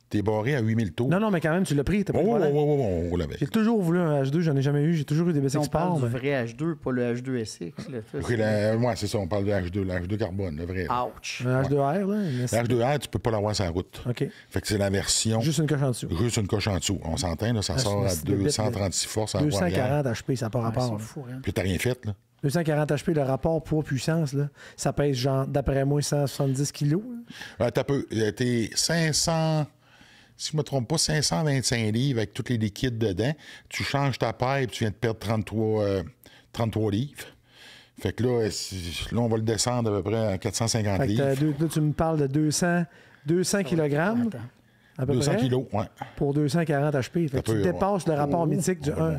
t'es barré à 8000 tours. Non, non, mais quand même, tu l'as pris. T'as Oh, pris le volant. on roule avec. J'ai toujours voulu un H2, j'en ai jamais eu. J'ai toujours eu des Si BSX on parle Sport. du mais- vrai H2, pas le H2SX. Là, ça, Oui, ouais, c'est ça, on parle de H2, le H2 carbone, le vrai. Ouch. Un H2R, là. mais c'est- L'H2R, tu peux pas l'avoir sur la route. OK. Fait que c'est la version Juste une coche en dessous. juste une coche en dessous. On s'entend, là, ça sort à c'est une bête, 236 forces à voir. 240 HP, ça n'a pas Ouais, rapport. c'est fou, hein. Puis t'as rien fait, là. 240 HP, le rapport poids-puissance, là, ça pèse genre, d'après moi, 170 kilos. là. T'as peu. T'es 500. Si je ne me trompe pas, 525 livres avec tous les liquides dedans. Tu changes ta paille et tu viens de perdre 33 livres. Fait que là, là, on va le descendre à peu près à 450 Fait que livres. là, tu me parles de 200 kg, à peu 200 près, kilos, ouais. pour 240 HP. Fait que tu peu, dépasses le rapport mythique du 1.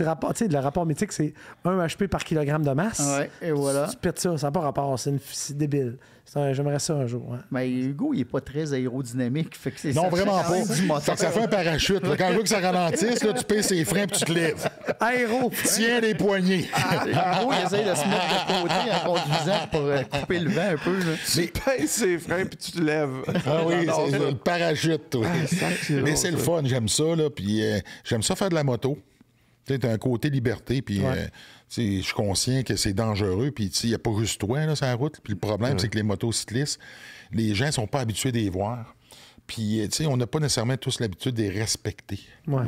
Le rapport mythique, c'est 1 HP par kilogramme de masse. Ouais, et voilà. Tu pètes ça, ça n'a pas rapport, c'est débile. J'aimerais ça un jour. Ouais. Mais Hugo, il n'est pas très aérodynamique. Fait que c'est Non, ça vraiment change pas. du moteur. Fait que ça fait un parachute. là. Quand je veux que ça ralentisse, là, tu pèses ses freins et tu te lèves. Aéro! Tiens les poignets. Hugo, il essaie de se mettre de côté en conduisant pour couper le vent un peu. Là. Tu pèses ses freins puis tu te lèves. Ah oui, J'adore c'est ça. le parachute. Oui. Mais c'est le fun, j'aime ça. Là, puis j'aime ça faire de la moto. Tu sais, t'as un côté liberté, puis tu sais, je suis conscient que c'est dangereux, puis il n'y a pas juste toi là, sur la route. Puis le problème, c'est que les motocyclistes, les gens sont pas habitués de les voir. Puis, tu sais, on n'a pas nécessairement tous l'habitude de les respecter. Ouais.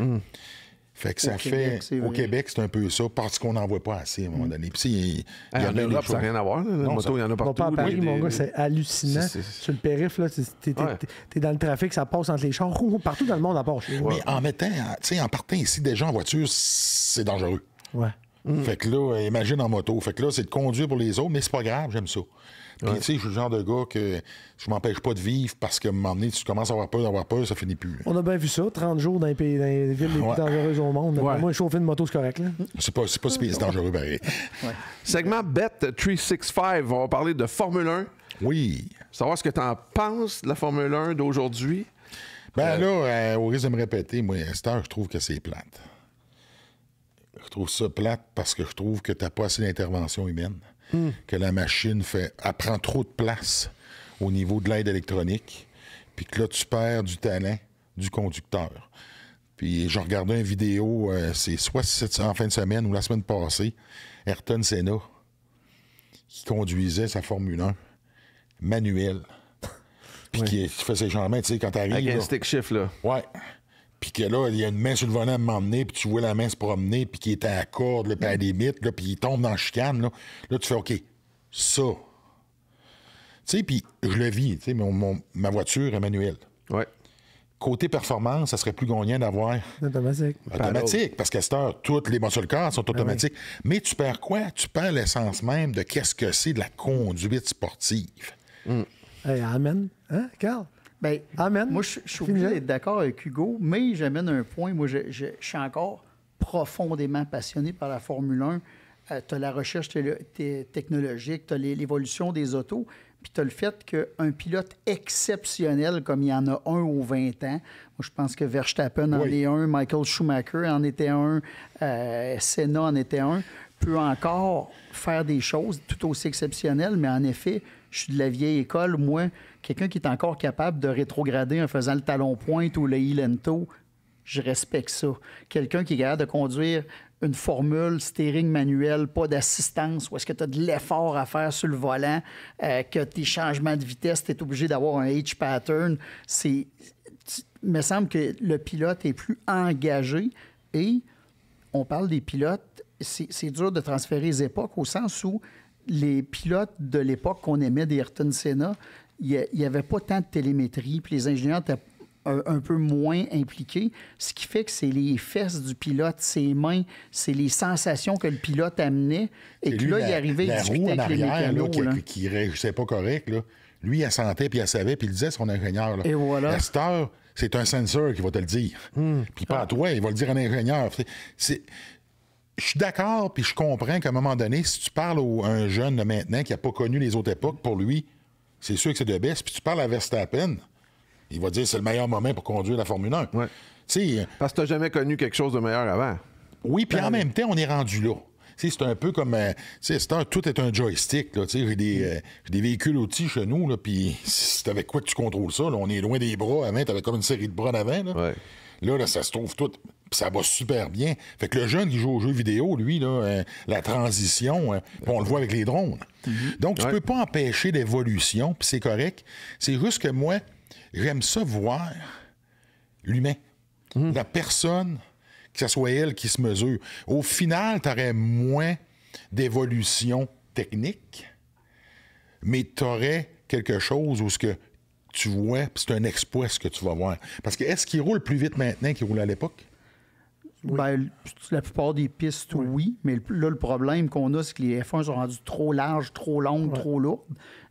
Fait que ça Québec, c'est fait... Au vrai. Québec, c'est un peu ça, parce qu'on n'en voit pas assez à un moment donné. Puis, tu sais, il y Hey, en en a des Europe, ça n'a choses. rien à voir. Là. La Non, moto, il y en a Va partout. pas à Paris, des- mon des- gars, c'est hallucinant. Sur le périph', là, t'es Ouais. dans le trafic, ça passe entre les chars, partout dans le monde à part chez moi. Mais en mettant, tu sais, en partant ici déjà en voiture, c'est dangereux. Ouais. Fait que là, imagine en moto. Fait que là, c'est de conduire pour les autres, mais c'est pas grave, j'aime ça. Puis, tu sais, je suis le genre de gars que je m'empêche pas de vivre parce que, à un moment donné, tu commences à avoir peur, ça finit plus. On a bien vu ça, 30 jours dans les villes les plus Ouais. dangereuses au monde. Ouais. Moi, chauffer une moto, c'est correct. Là. C'est pas si pire, c'est dangereux, pareil. Segment Bet365, on va parler de Formule 1. Oui. Savoir ce que tu en penses de la Formule 1 d'aujourd'hui. Ben là, au risque de me répéter, moi, à cette heure, je trouve que c'est plate. Je trouve ça plate parce que je trouve que tu n'as pas assez d'intervention humaine. Que la machine elle prend trop de place au niveau de l'aide électronique. Puis que là, tu perds du talent du conducteur. Puis je regardais une vidéo, c'est soit en fin de semaine ou la semaine passée, Ayrton Senna, qui conduisait sa Formule 1 manuelle. Puis qui fait ses changements, tu sais, quand t'arrives... Avec un là, stick shift, là. ouais. Puis que là, il y a une main sur le volant à m'emmener, puis tu vois la main se promener, puis qui est à la corde, là, puis à la limite, là, puis il tombe dans la chicane. Là, tu fais OK, ça. Tu sais, puis je le vis, tu sais, ma voiture est manuelle. Ouais. Côté performance, ça serait plus gagnant d'avoir automatique, parce qu'à cette heure, toutes les muscle cars sont automatiques. Mais tu perds quoi? Tu perds l'essence même de qu'est-ce que c'est de la conduite sportive. Hey, amen. Hein, Carl? Bien, amen. Moi, je suis obligé d'être d'accord avec Hugo, mais j'amène un point. Moi, je suis encore profondément passionné par la Formule 1. Tu as la recherche technologique, tu as l'évolution des autos, puis tu as le fait qu'un pilote exceptionnel, comme il y en a un aux 20 ans, moi, je pense que Verstappen en est un, Michael Schumacher en était un, Senna en était un, peut encore faire des choses tout aussi exceptionnelles, mais en effet, je suis de la vieille école. Moi, quelqu'un qui est encore capable de rétrograder en faisant le talon pointe ou le heel-lento, je respecte ça. Quelqu'un qui est capable de conduire une formule steering manuel, pas d'assistance, ou est-ce que tu as de l'effort à faire sur le volant, que tes changements de vitesse, tu es obligé d'avoir un H-pattern. Il me semble que le pilote est plus engagé et on parle des pilotes, c'est dur de transférer les époques au sens où les pilotes de l'époque qu'on aimait d'Ayrton Senna, il n'y avait pas tant de télémétrie, puis les ingénieurs étaient un peu moins impliqués, ce qui fait que c'est les fesses du pilote, ses mains, c'est les sensations que le pilote amenait, et que là, il arrivait à discuter avec les mécanos. Qui ne réagissait pas correct, là. Lui, il sentait, puis il savait, puis il disait son ingénieur. Là. Et voilà. À cette heure, c'est un sensor qui va te le dire. Puis pas à toi, il va le dire à un ingénieur. Je suis d'accord, puis je comprends qu'à un moment donné, si tu parles à un jeune de maintenant qui n'a pas connu les autres époques, pour lui, c'est sûr que c'est de baisse. Puis tu parles à Verstappen, il va dire que c'est le meilleur moment pour conduire la Formule 1. Ouais. Parce que tu n'as jamais connu quelque chose de meilleur avant. Oui, puis en même temps, on est rendu là. C'est un peu comme... tout est un joystick. J'ai des véhicules outils chez nous, là, puis c'est avec quoi que tu contrôles ça. Là, on est loin des bras. Avant, tu avais comme une série de bras en avant. Là. Ouais. Là, ça se trouve tout. Puis ça va super bien. Fait que le jeune qui joue aux jeux vidéo, lui, là, la transition, on le voit avec les drones. Donc, tu peux pas empêcher l'évolution, puis c'est correct. C'est juste que moi, j'aime ça voir l'humain. La personne, que ce soit elle qui se mesure. Au final, tu aurais moins d'évolution technique, mais tu aurais quelque chose où ce que tu vois, puis c'est un exploit ce que tu vas voir. Parce que est-ce qu'il roule plus vite maintenant qu'il roulait à l'époque? Oui. Ben, la plupart des pistes, oui. Mais là, le problème qu'on a, c'est que les F1 sont rendus trop larges, trop longues, trop lourdes.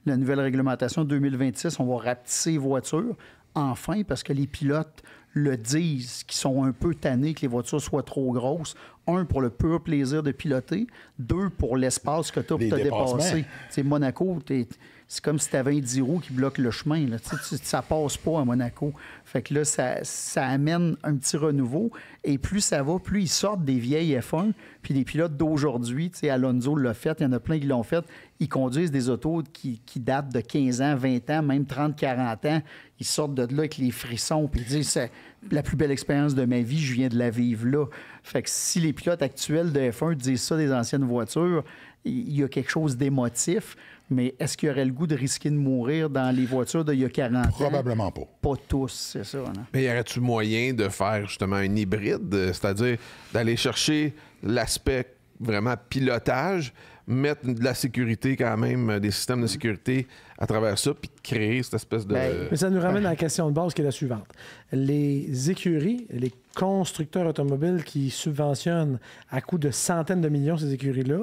La nouvelle réglementation 2026, on va rapetisser les voitures, enfin, parce que les pilotes le disent, qu'ils sont un peu tannés que les voitures soient trop grosses. Un, pour le pur plaisir de piloter. Deux, pour l'espace que tu as pour te dépasser. T'sais, Monaco, c'est comme si tu avais un 10 roues qui bloque le chemin. Là. Ça passe pas à Monaco. Fait que là, ça amène un petit renouveau. Et plus ça va, plus ils sortent des vieilles F1. Puis les pilotes d'aujourd'hui, Alonso l'a fait, il y en a plein qui l'ont fait, ils conduisent des autos qui datent de 15 ans, 20 ans, même 30, 40 ans. Ils sortent de là avec les frissons. Puis ils disent, c'est la plus belle expérience de ma vie, je viens de la vivre là. Fait que si les pilotes actuels de F1 disent ça des anciennes voitures, il y a quelque chose d'émotif. Mais est-ce qu'il y aurait le goût de risquer de mourir dans les voitures d'il y a 40 ans? Probablement pas. Pas tous, c'est ça. Non? Mais y aurait-tu moyen de faire justement un hybride, c'est-à-dire d'aller chercher l'aspect vraiment pilotage, mettre de la sécurité quand même, des systèmes de sécurité à travers ça, puis de créer cette espèce de... Mais ça nous ramène à la question de base qui est la suivante. Les écuries, les constructeurs automobiles qui subventionnent à coût de centaines de millions ces écuries-là,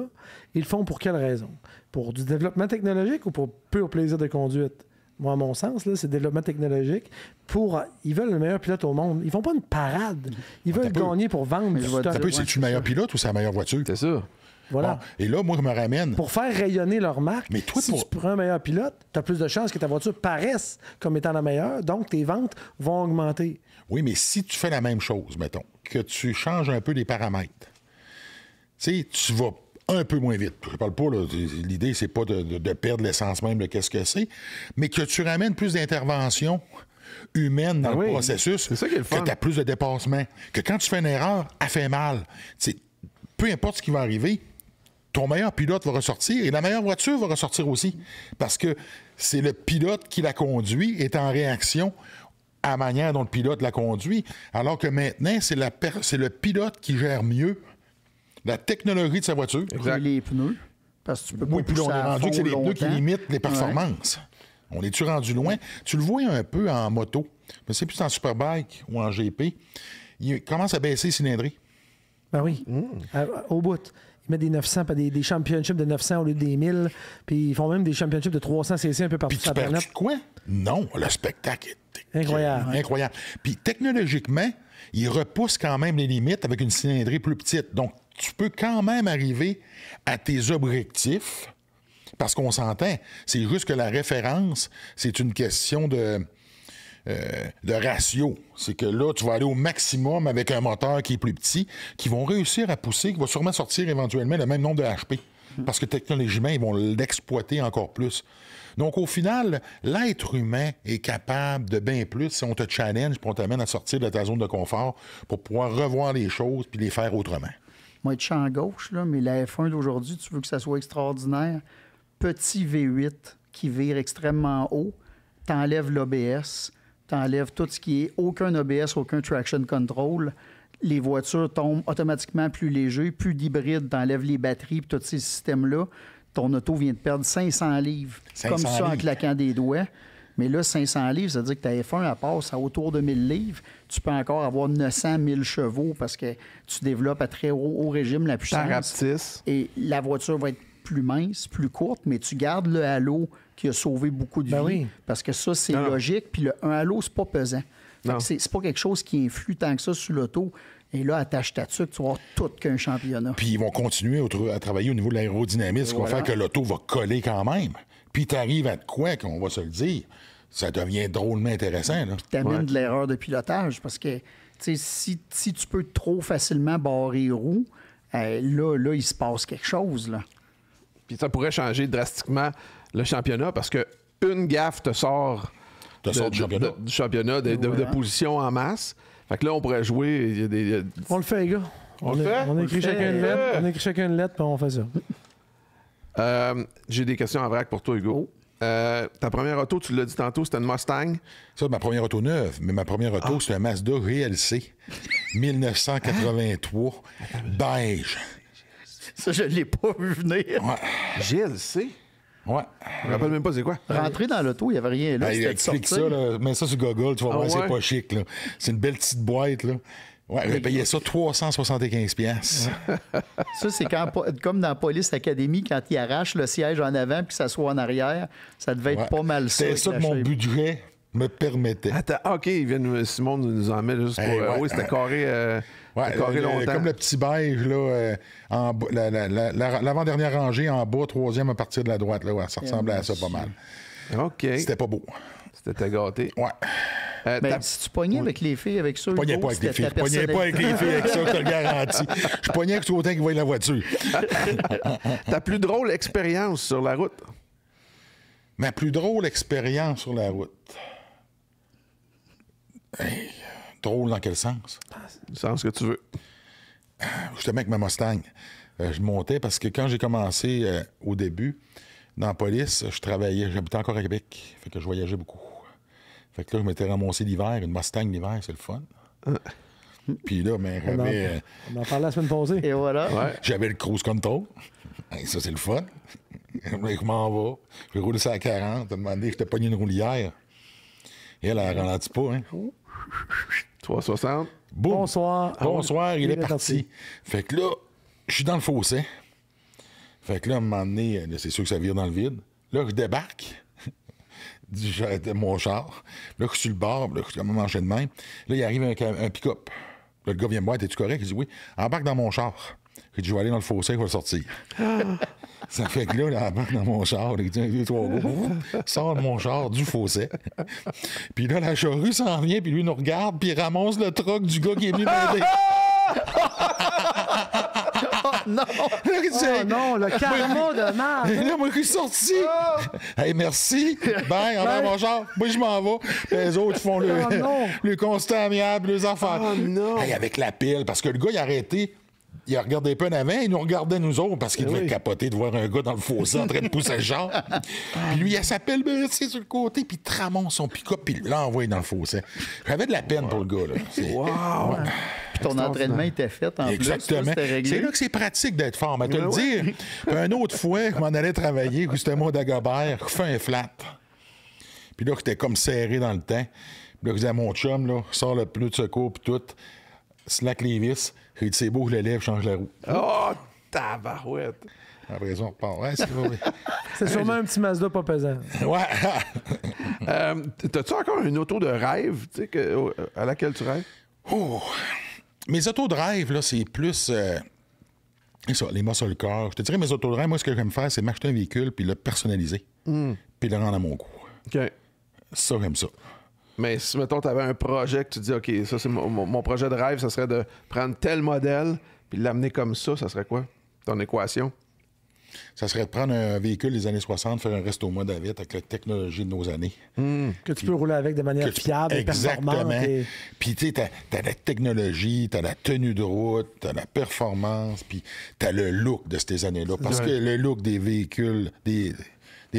ils le font pour quelle raison? Pour du développement technologique ou pour pur plaisir de conduite? Moi, à mon sens, là, c'est développement technologique. Ils veulent le meilleur pilote au monde. Ils font pas une parade. Ils veulent gagner pour vendre du stock. C'est-tu le meilleur pilote ou c'est la meilleure voiture? C'est ça. Voilà. Bon, et là, moi, je me ramène... Pour faire rayonner leur marque, mais toi, si tu prends un meilleur pilote, tu as plus de chances que ta voiture paraisse comme étant la meilleure, donc tes ventes vont augmenter. Oui, mais si tu fais la même chose, mettons, que tu changes un peu les paramètres, tu vas un peu moins vite. Je ne parle pas, là, l'idée, c'est pas de perdre l'essence même de qu'est-ce que c'est, mais que tu ramènes plus d'intervention humaine dans le processus, c'est ça qui est le fun. que tu as plus de dépassement, que quand tu fais une erreur, elle fait mal. Peu importe ce qui va arriver, ton meilleur pilote va ressortir et la meilleure voiture va ressortir aussi. Parce que c'est le pilote qui la conduit, est en réaction à la manière dont le pilote la conduit, alors que maintenant, c'est le pilote qui gère mieux la technologie de sa voiture. Exact. Les pneus, parce que tu peux pas puis là, on est rendu que c'est les pneus qui limitent les performances. On est-tu rendu loin? Tu le vois un peu en moto. Mais c'est plus en Superbike ou en GP. Il commence à baisser les cylindrées. Ben oui. Au bout. Ils mettent des 900, des championships de 900 au lieu des 1000. Puis ils font même des championships de 300 cc un peu partout sur la planète. Puis tu perds quoi? Non, le spectacle est incroyable. Puis technologiquement, ils repoussent quand même les limites avec une cylindrée plus petite. Donc, tu peux quand même arriver à tes objectifs. Parce qu'on s'entend, c'est juste que la référence, c'est une question de ratio. C'est que là, tu vas aller au maximum avec un moteur qui est plus petit, qui vont réussir à pousser, qui va sûrement sortir éventuellement le même nombre de HP. Parce que technologiquement, ils vont l'exploiter encore plus. Donc, au final, l'être humain est capable de bien plus si on te challenge puis on t'amène à sortir de ta zone de confort pour pouvoir revoir les choses puis les faire autrement. Moi, être champ gauche, là, mais la F1 d'aujourd'hui, tu veux que ça soit extraordinaire. Petit V8 qui vire extrêmement haut, t'enlèves l'ABS, t'enlèves tout ce qui est aucun ABS, aucun traction control. Les voitures tombent automatiquement plus légers, plus d'hybrides, t'enlèves les batteries, puis tous ces systèmes-là. Ton auto vient de perdre 500 livres, 500 comme ça, livres. En claquant des doigts. Mais là, 500 livres, ça veut dire que ta F1, elle passe à autour de 1000 livres. Tu peux encore avoir 900 000 chevaux parce que tu développes à très haut régime la puissance. Et la voiture va être plus mince, plus courte, mais tu gardes le halo qui a sauvé beaucoup de vies. Parce que ça, c'est logique. Puis un halo, c'est pas pesant. C'est pas quelque chose qui influe tant que ça sur l'auto. Et là, attache ta tuque, tu vas avoir tout qu'un championnat. Puis ils vont continuer à travailler au niveau de l'aérodynamisme, ce qui va faire que l'auto va coller quand même. Puis tu arrives à de quoi, qu'on va se le dire, ça devient drôlement intéressant. Puis tu amènes de l'erreur de pilotage parce que si tu peux trop facilement barrer les roues, là, il se passe quelque chose. Là. Puis ça pourrait changer drastiquement le championnat parce que une gaffe te sort du championnat de position en masse. Fait que là, on pourrait jouer. On le fait, les gars. On écrit chacun une lettre. On écrit chacun une lettre, puis on fait ça. J'ai des questions en vrac pour toi, Hugo. Ta première auto, tu l'as dit tantôt, c'était une Mustang? Ça, ma première auto neuve. Mais ma première auto, c'est un Mazda GLC 1983, beige. Ça, je ne l'ai pas vu venir. GLC? Ouais. Je me rappelle même pas c'est quoi. Rentrer dans l'auto, il n'y avait rien là. Il explique ça, là. Mets ça sur Google, tu vas voir, c'est pas chic. Là. C'est une belle petite boîte. Là. Ouais, j'ai payé ça 375$. Ça, c'est comme dans Police Academy, quand ils arrachent le siège en avant puis que ça soit en arrière. Ça devait être pas mal ça. C'est ça que mon budget me permettait. Attends, OK, Simon nous en met juste pour... oui, c'était carré... carré longtemps. Comme le petit beige, là, l'avant-dernière rangée en bas, troisième à partir de la droite. Là, ça ressemblait à ça pas mal. OK. C'était pas beau. C'était gâté. Ouais. Ben, si tu pognais avec les filles avec ça, je pognais pas avec les filles. Je pognais pas avec les filles avec ça, je te le garantis. Je pognais avec tout autant qu'ils voient la voiture. Ta plus drôle expérience sur la route? Ma plus drôle expérience sur la route? Hey, drôle dans quel sens? Le sens que tu veux. Justement avec ma Mustang. Je montais parce que quand j'ai commencé au début, dans la police, je travaillais, j'habitais encore à Québec. Fait que je voyageais beaucoup. Fait que là, je m'étais ramassé l'hiver. Une Mustang l'hiver, c'est le fun. Puis là, ben, j'avais... On en parlait la semaine passée. Et voilà. Ouais. J'avais le cruise control. Ça, c'est le fun. Je m'en vais. Je vais rouler ça à 40. T'as demandé, je t'ai pogné une roulière. Et elle ralentit pas, hein. 360. Boum. Bonsoir. Bonsoir, il est parti. Fait que là, je suis dans le fossé. Fait que là, à un moment donné, c'est sûr que ça vire dans le vide. Là, je débarque de mon char. Là, je suis sur le bord. Là, je suis comme manché de main. Là, il arrive un pick-up. Là, le gars vient me voir, es-tu correct? Il dit oui. Embarque dans mon char. J'ai dit, je vais aller dans le fossé, je vais le sortir. Ça fait que là, il embarque dans mon char. Il dit, 1, 2, 3, go. Sort de mon char du fossé. Puis là, la charrue s'en vient, puis lui nous regarde, puis il ramasse le truck du gars qui est venu m'aider. Non! Oh non, le karma de merde. Et là, moi, je suis sorti. Hey, merci. Bye, envers mon genre. Moi, je m'en vais. Puis les autres font le constat amiable, les affaires. Oh non. Hey, avec la pile, parce que le gars, il a arrêté. Il a regardé pas en avant, il nous regardait nous autres parce qu'il devait capoter de voir un gars dans le fossé en train de pousser le genre. Puis lui, il a sa pile baissée sur le côté, puis il tramon son pick-up, puis il l'envoie dans le fossé. J'avais de la peine pour le gars, là. Wow! Ouais. Puis ton entraînement était fait en Exactement. plus. C'était réglé. C'est là que c'est pratique d'être fort. Mais te le dire, puis une autre fois, je m'en allais travailler, c'était moi d'Agobert, je fais un flat. Puis là, j'étais comme serré dans le temps. Puis là, je disais à mon chum, là, sors le pneu de secours, puis tout, slack les vis. J'ai dit, c'est beau, je le lève, je change la roue. Oh, tabarouette! Après ça, on repart. Ouais, c'est vrai. C'est sûrement un petit Mazda pas pesant. Ouais. T'as-tu encore une auto de rêve, tu sais, à laquelle tu rêves? Oh. Mes autos de rêve, là, c'est plus... c'est ça, les muscle cars. Je te dirais, mes autos de rêve, moi, ce que j'aime faire, c'est m'acheter un véhicule puis le personnaliser. Puis le rendre à mon goût. OK. Ça, j'aime ça. Mais si, mettons, tu avais un projet que tu dis, OK, ça, c'est mon projet de rêve, ça serait de prendre tel modèle puis l'amener comme ça serait quoi, ton équation? Ça serait de prendre un véhicule des années 60, faire un resto mode avec la technologie de nos années. Que tu peux rouler avec de manière fiable et performante. Exactement. Puis, tu sais, t'as la technologie, t'as la tenue de route, t'as la performance, puis t'as le look de ces années-là. Parce que le look des véhicules, des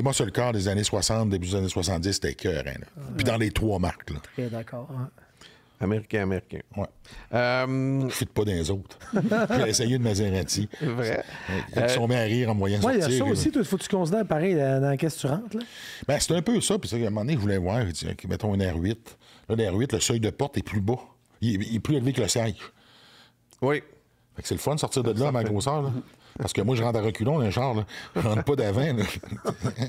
muscle cars des années 60, début des années 70, c'était écœurant. Puis dans les trois marques. Là. Très d'accord. Hein. Américain. Ouais. Je ne pas dans les autres. J'ai essayé de Maserati. Vrai. Ils sont mis à rire en moyen de Oui, il y sortir. a ça aussi. Il faut que tu considères pareil dans qu'est-ce que tu rentres. Là. Ben, c'est un peu ça. Puis à un moment donné, je voulais voir, je dis, mettons un R8. Là, le R8, le seuil de porte est plus bas. Il est plus élevé que le siège. Oui. Fait que c'est le fun de sortir de là à ma grosseur. Là. Parce que moi, je rentre à reculons dans un char. Là. Je rentre pas d'avant.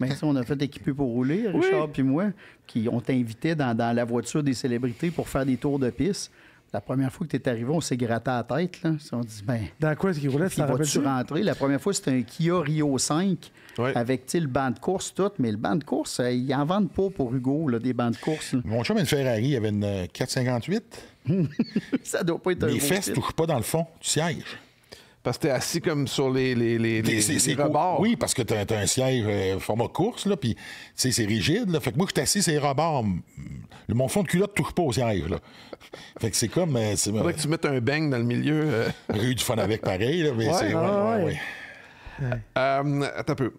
Mais ça, on a fait équiper pour rouler, Richard puis moi, qui on t'invitait dans la voiture des célébrités pour faire des tours de piste. La première fois que tu es arrivé, on s'est gratté à la tête. Là. On dit, ben, dans quoi est-ce qu'il roulait? puis vas-tu rentrer? La première fois, c'était un Kia Rio 5 avec le banc de course, tout. Mais le banc de course, ils en vendent pas pour Hugo, là, des bancs de course. Là. Mon chum a une Ferrari, il avait une 458. Ça doit pas être un Les beau fesses ne titre. touchent pas dans le fond du siège. Parce que t'es assis comme sur les rebords. Oui, parce que tu as un siège format course, là, puis c'est rigide. Là. Fait que moi, je suis assis sur les rebords. Mon fond de culotte ne touche pas au siège. Là. Fait que c'est comme... Faudrait que tu mettes un bang dans le milieu. J'ai eu du fun avec pareil, là, mais c'est... Ouais. Attends un peu.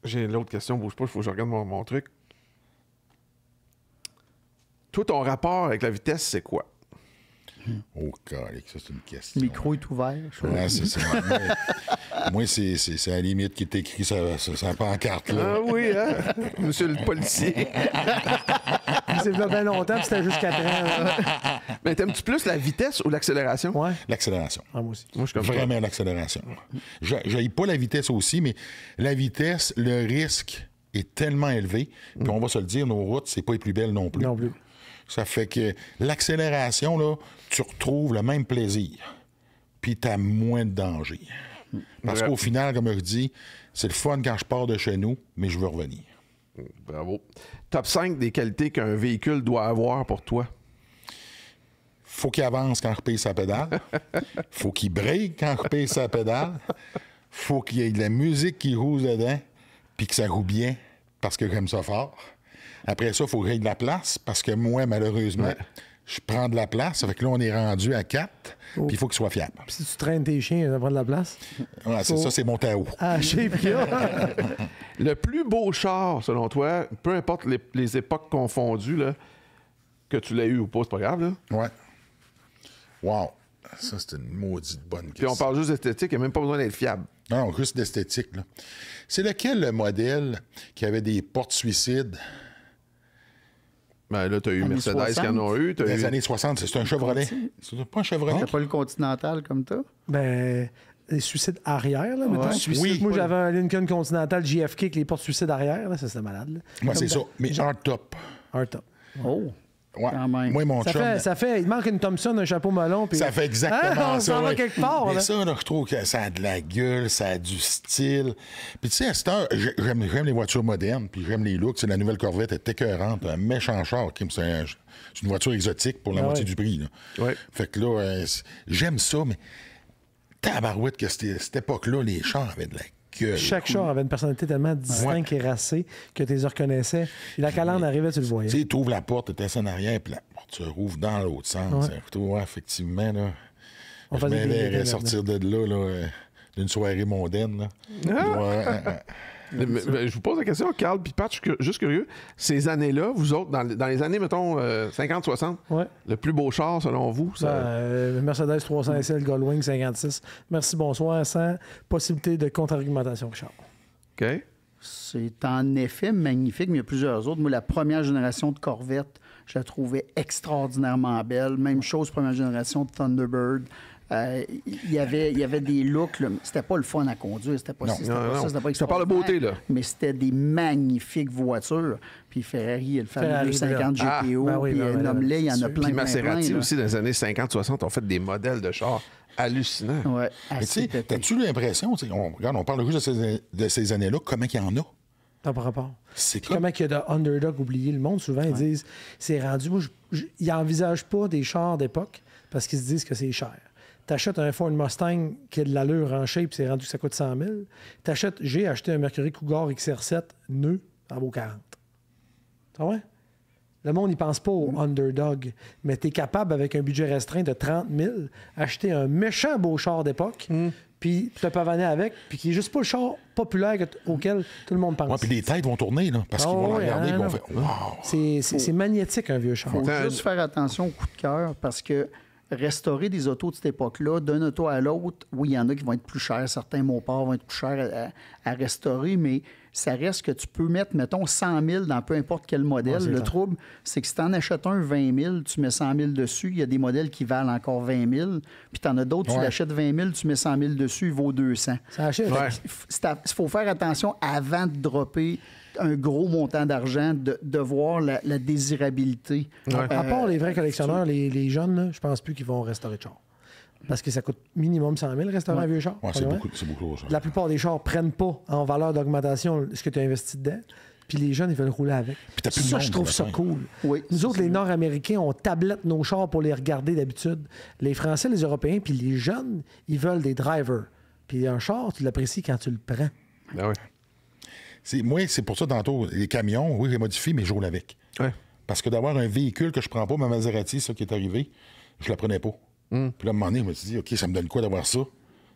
J'ai l'autre question, bouge pas, il faut que je regarde mon truc. Toi, ton rapport avec la vitesse, c'est quoi? Oh, calique, ça, c'est une question. Le micro est ouvert. Ouais, moi, c'est à la limite qui est écrit sur la pancarte. Là. Ah oui, hein? Monsieur le policier. C'est bien longtemps, puis c'était juste 4 ans. Là. Mais t'aimes-tu plus la vitesse ou l'accélération? Ouais. L'accélération. Ah, moi aussi. Moi, je suis comme Vraiment l'accélération. J'aille pas la vitesse aussi, mais la vitesse, le risque est tellement élevé. Puis on va se le dire, nos routes, c'est pas les plus belles non plus. Non plus. Ça fait que l'accélération, là, tu retrouves le même plaisir. Puis tu as moins de danger. Parce qu'au final, comme je dis, c'est le fun quand je pars de chez nous, mais je veux revenir. Bravo. Top 5 des qualités qu'un véhicule doit avoir pour toi? Faut qu'il avance quand je pèse sa pédale. Faut qu'il break quand je pèse sa pédale. Faut qu'il y ait de la musique qui roule dedans, puis que ça roule bien, parce que j'aime ça fort. Après ça, il faut que j'aille de la place, parce que moi, malheureusement, je prends de la place. Ça fait que là, on est rendu à 4, puis il faut qu'il soit fiable. Puis si tu traînes tes chiens, ça prend de la place. Ouais, c'est ça, c'est mon Tao. Ah, shape qu'il y a. Le plus beau char, selon toi, peu importe les époques confondues, là, que tu l'aies eu ou pas, c'est pas grave, là. Ouais. Wow. Ça, c'est une maudite bonne Puis on question. parle juste d'esthétique, il n'y a même pas besoin d'être fiable. Non, juste d'esthétique, là. C'est lequel le modèle qui avait des portes suicides? Ben là, t'as eu Années Mercedes 60. qui en ont eu. Dans les années 60, c'est un Chevrolet. C'est pas un Chevrolet? T'as pas le Continental comme ça? Ben, les suicides arrière, là, mettons. Oui. Moi, j'avais un Lincoln Continental JFK avec les portes suicides arrière, là, ça, c'était malade. Là. Moi, c'est Comme ça. dans- Mais hardtop. Hardtop. Oh! Ouais. Quand même. Moi, mon chum... Ça fait, il manque une Thompson, un chapeau melon. Puis... Ça fait exactement on ça. s'en va ouais. quelque part. Mais là. ça, là, je trouve que ça a de la gueule, ça a du style. Puis tu sais, à cette heure, j'aime les voitures modernes, puis j'aime les looks. La nouvelle Corvette est écœurante, un méchant char. C'est une voiture exotique pour la moitié du prix. Là. Ouais. Fait que là, j'aime ça, mais tabarouette que cette époque-là, les chars avaient de la gueule. Chaque char avait une personnalité tellement distincte et racée que tu les reconnaissais. Et la calandre arrivait, tu le voyais. Tu sais, tu ouvres la porte, tu es en arrière, puis la porte se rouvre dans l'autre sens. Ouais. Effectivement, là. On Je faisait des m'aimerais idées sortir de là, d'une soirée mondaine. Là. Mais je vous pose la question, Carl puis Pat, je suis juste curieux. Ces années-là, vous autres, dans les années, mettons, 50-60, Ouais. le plus beau char, selon vous? Mercedes 300 SL Goldwing 56. Merci, bonsoir. Sans possibilité de contre-argumentation, Richard. OK. C'est en effet magnifique, mais il y a plusieurs autres. Moi, la première génération de Corvette, je la trouvais extraordinairement belle. Même chose, première génération de Thunderbird. Il y avait des looks, là, c'était pas le fun à conduire, c'était pas Non. ci, c'était pas ça, c'était pas Ça parle de beauté, là. Mais c'était des magnifiques voitures. Puis Ferrari, le fameux Ferrari, 250 GTO, ben oui, puis ben oui, nomme-les, il y en a sûr. plein, Puis plein, Maserati plein, là. aussi, dans les années 50-60, ont fait des modèles de chars hallucinants. Ouais, Mais tu assez sais, pété. t'as-tu l'impression, on parle juste de ces années-là, comment qu'il y en a? T'as pas rapport. C'est Puis comme... comment il y a de underdog oublié le monde, souvent, ils disent, c'est rendu. Moi, ils n'envisagent pas des chars d'époque parce qu'ils se disent que c'est cher. T'achètes un Ford Mustang qui a de l'allure en shape, c'est rendu que ça coûte 100 000. J'ai acheté un Mercury Cougar XR7 neuf, en vaut 40. Ah ouais? Le monde n'y pense pas au underdog, mais tu es capable, avec un budget restreint de 30 000, acheter un méchant beau char d'époque, puis te pavaner avec, puis qui n'est juste pas le char populaire auquel tout le monde pense. Ouais, puis les têtes vont tourner, là, parce qu'ils vont regarder et vont faire « Wow! » C'est magnétique, un vieux char. Il faut juste faire attention au coup de cœur parce que restaurer des autos de cette époque-là, d'un auto à l'autre, oui, il y en a qui vont être plus chers. Certains Mopars vont être plus chers à restaurer, mais ça reste que tu peux mettre, mettons, 100 000 dans peu importe quel modèle. Ouais, le clair. trouble, c'est que si tu en achètes un 20 000, tu mets 100 000 dessus. Il y a des modèles qui valent encore 20 000. Puis tu en as d'autres, tu l'achètes 20 000, tu mets 100 000 dessus, il vaut 200. Ça achète. Ouais. Il faut faire attention avant de dropper un gros montant d'argent, de voir la désirabilité. À part les vrais collectionneurs, les jeunes, là, je pense plus qu'ils vont restaurer de char. Parce que ça coûte minimum 100 000 restaurer un vieux char. Ouais, c'est premièrement. beaucoup, ça. La plupart des chars prennent pas en valeur d'augmentation ce que tu as investi dedans. Puis les jeunes, ils veulent rouler avec. Puis t'as plus de Ça, monde, je trouve là, ça ouais. cool. Oui, Nous ça, autres, c'est les vrai. Nord-Américains, on tablette nos chars pour les regarder d'habitude. Les Français, les Européens, puis les jeunes, ils veulent des drivers. Puis un char, tu l'apprécies quand tu le prends. Ben oui. Moi, c'est pour ça, tantôt, les camions, oui, je les modifie, mais je roule avec. Ouais. Parce que d'avoir un véhicule que je prends pas, ma Maserati, ça qui est arrivé, je la prenais pas. Puis là, à un moment donné, je me suis dit, OK, ça me donne quoi d'avoir ça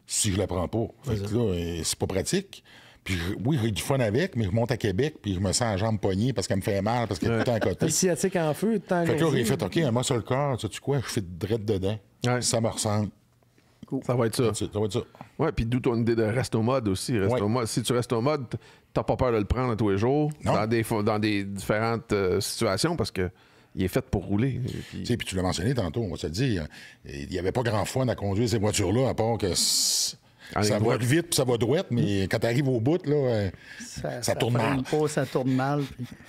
si je la prends pas? Fait que là, c'est pas pratique. Puis oui, j'ai du fun avec, mais je monte à Québec, puis je me sens en jambe poignée parce qu'elle me fait mal, parce qu'elle est tout le temps à côté. Le sciatique en feu, tant Fait que là, j'ai fait, OK, un muscle car, sais-tu quoi? Je fais direct dedans. Ouais. Ça me ressemble. Ça va être ça. Ça va être ça. Ouais, puis d'où ton idée de resto mode aussi. Resto mode. Si tu restes au mode, t'as pas peur de le prendre à tous les jours Non. dans des différentes situations parce que il est fait pour rouler. Puis- Tu sais, puis tu l'as mentionné tantôt, on va se le dire, il n'y avait pas grand fun à conduire ces voitures-là, à part que En ça ligne va droite. vite puis ça va droite, mais quand tu arrives au bout, là, ça tourne freine mal. pas, ça tourne mal.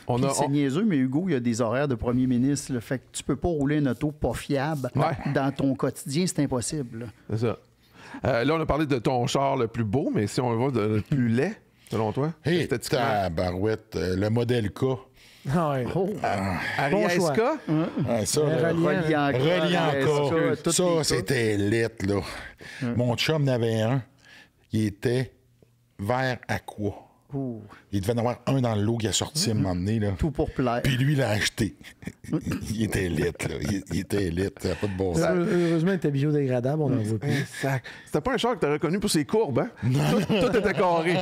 On a- C'est niaiseux, mais Hugo, il y a des horaires de premier ministre. Là, fait que tu peux pas rouler une auto pas fiable Ouais. dans ton quotidien, c'est impossible. Là. C'est ça. Là, on a parlé de ton char le plus beau, mais si on va le plus laid, selon toi, Hé, esthétiquement. tabarouette, le modèle K. Ah ouais. Ariya Bon choix. SK? Ouais, ça, là, Reliant. Reliant K. Ça, c'était... c'était lit, là. Mon chum n'avait un. Il était vert aqua. Il devait en avoir un dans le lot qui a sorti à un moment donné, là. Tout pour plaire. Puis lui, il l'a acheté. Il était lit, là. Il était lit. Ça n'a pas de bon sens. Heureusement, il était biodégradable, on n'en voit plus. Exact. C'était pas un char que t'as reconnu pour ses courbes, hein? Tout était carré.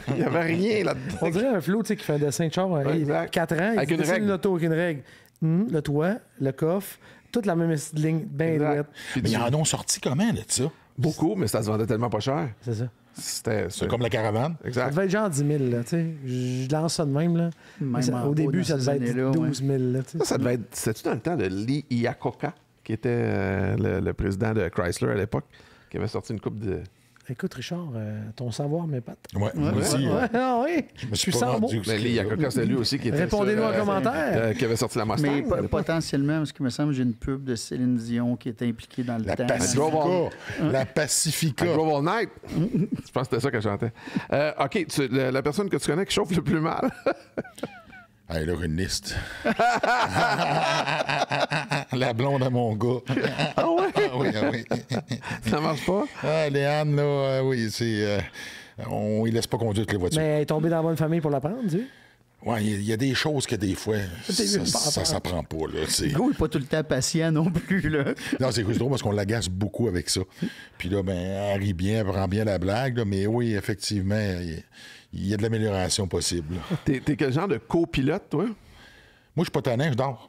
Il n'y avait rien là-dedans. On dirait un flot, tu sais, qui fait un dessin de char. exact. 4 ans, Avec il une dessine règle. une auto avec une règle. Le toit, le coffre, toute la même ligne, bien Exact. droite. Puis Mais du- ils en ont sorti comment, là, de ça? beaucoup, mais ça se vendait tellement pas cher. C'est ça. C'était C'est comme la caravane. Ça Exact. devait être genre 10 000, là, tu sais. Je lance ça de même, là. Même Mais en au haut début, dans ça ces devait être années-là, 12 000, là, tu sais. Ça devait être. C'était-tu dans le temps de Lee Iacocca, qui était le président de Chrysler à l'époque, qui avait sorti une coupe de. Écoute, Richard, ton savoir m'épate. Ouais, moi aussi. Ouais, ah oui. Je me Je suis suis pas sans mots. rendu. Mais Lee Iacocca, c'est lui aussi qui était. Répondez-nous sur, en commentaire. qui avait sorti la Mustang. Mais à l'époque. potentiellement, parce qu'il me semble que j'ai une pub de Céline Dion qui était impliquée dans le La temps. Pacifica. La Pacifica. À Grove All Night. Je pense que c'était ça qu'elle chantait. OK, la personne que tu connais qui chauffe le plus mal. Hey, là, une liste. La blonde à mon gars. Ah ouais? oui, oui. Ça marche pas? Ah, Léane, là, oui, c'est... on ne laisse pas conduire toutes les voitures. Mais elle est tombée dans la bonne famille pour l'apprendre, tu sais. Oui, il y a des choses que des fois, ça s'apprend pas. Là, Hugo n'est pas tout le temps patient non plus. Là. Non, c'est drôle parce qu'on l'agace beaucoup avec ça. Puis là, ben, elle rit bien, elle prend bien la blague. Là, mais oui, effectivement, il y a de l'amélioration possible. T'es quel genre de copilote, toi? Moi, je suis pas tannant, je dors.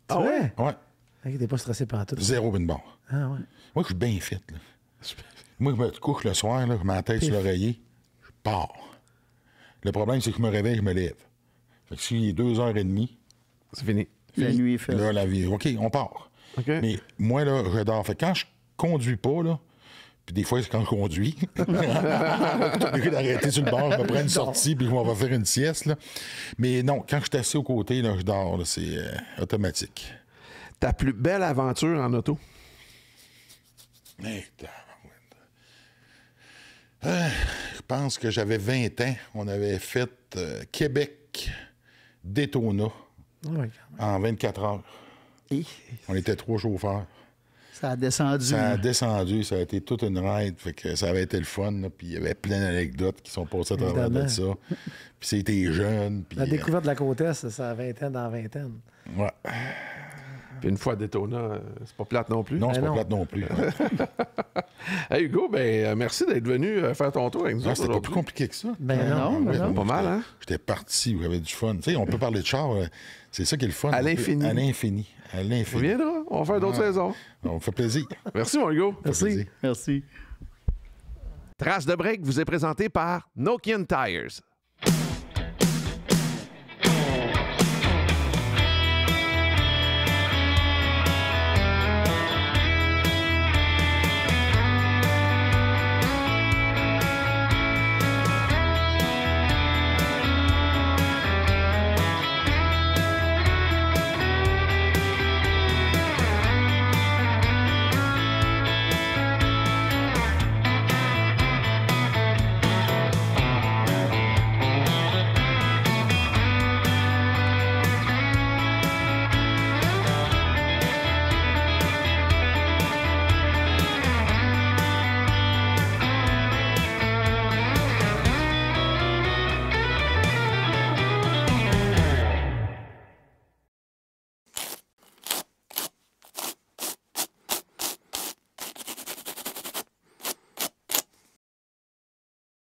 Ah ouais? Ouais. Ok, t'es pas stressé par tout. Zéro bin barre. Ah ouais. Moi, je suis bien fit. Là. Moi, je me couche le soir, là, je mets la tête sur l'oreiller, je pars. Le problème, c'est que je me réveille, je me lève. Fait que s'il est 2h30, c'est fini. La nuit est faite. Là, la vie, OK, on part. Okay. Mais moi, là, je dors. Fait que quand je conduis pas, là, puis des fois, c'est quand je conduis, je suis obligé d'arrêter sur le bord, je me prends une sortie, puis on va faire une sieste. Là. Mais non, quand je suis assis aux côtés, là, je dors. Là, c'est automatique. Ta plus belle aventure en auto? Je pense que j'avais 20 ans. On avait fait Québec-Daytona Ouais. en 24 heures. Et On était 3 chauffeurs. ça a descendu. Ça a descendu, ça a été toute une ride. Fait que ça avait été le fun. Là, puis il y avait plein d'anecdotes qui sont passées à travers de ça. Puis c'était jeune. Puis, La découverte de la côte Est, ça a 20 ans dans la vingtaine. Ouais. Puis une fois à Daytona, c'est pas plate non plus. Non, c'est Ben pas non. plate non plus. Ouais. Hey Hugo, merci d'être venu faire ton tour avec nous Ah, autres c'était pas plus aujourd'hui. compliqué que ça. Ben non, Ouais, non. Pas mal, hein? J'étais parti, j'avais du fun. Tu sais, on peut parler de char, c'est ça qui est le fun. À On peut- l'infini. À l'infini. À On l'infini. viendra, on va faire d'autres saisons. On me fait plaisir. Merci mon Hugo. Ça fait plaisir. Merci. Trace de break vous est présenté par Nokian Tires.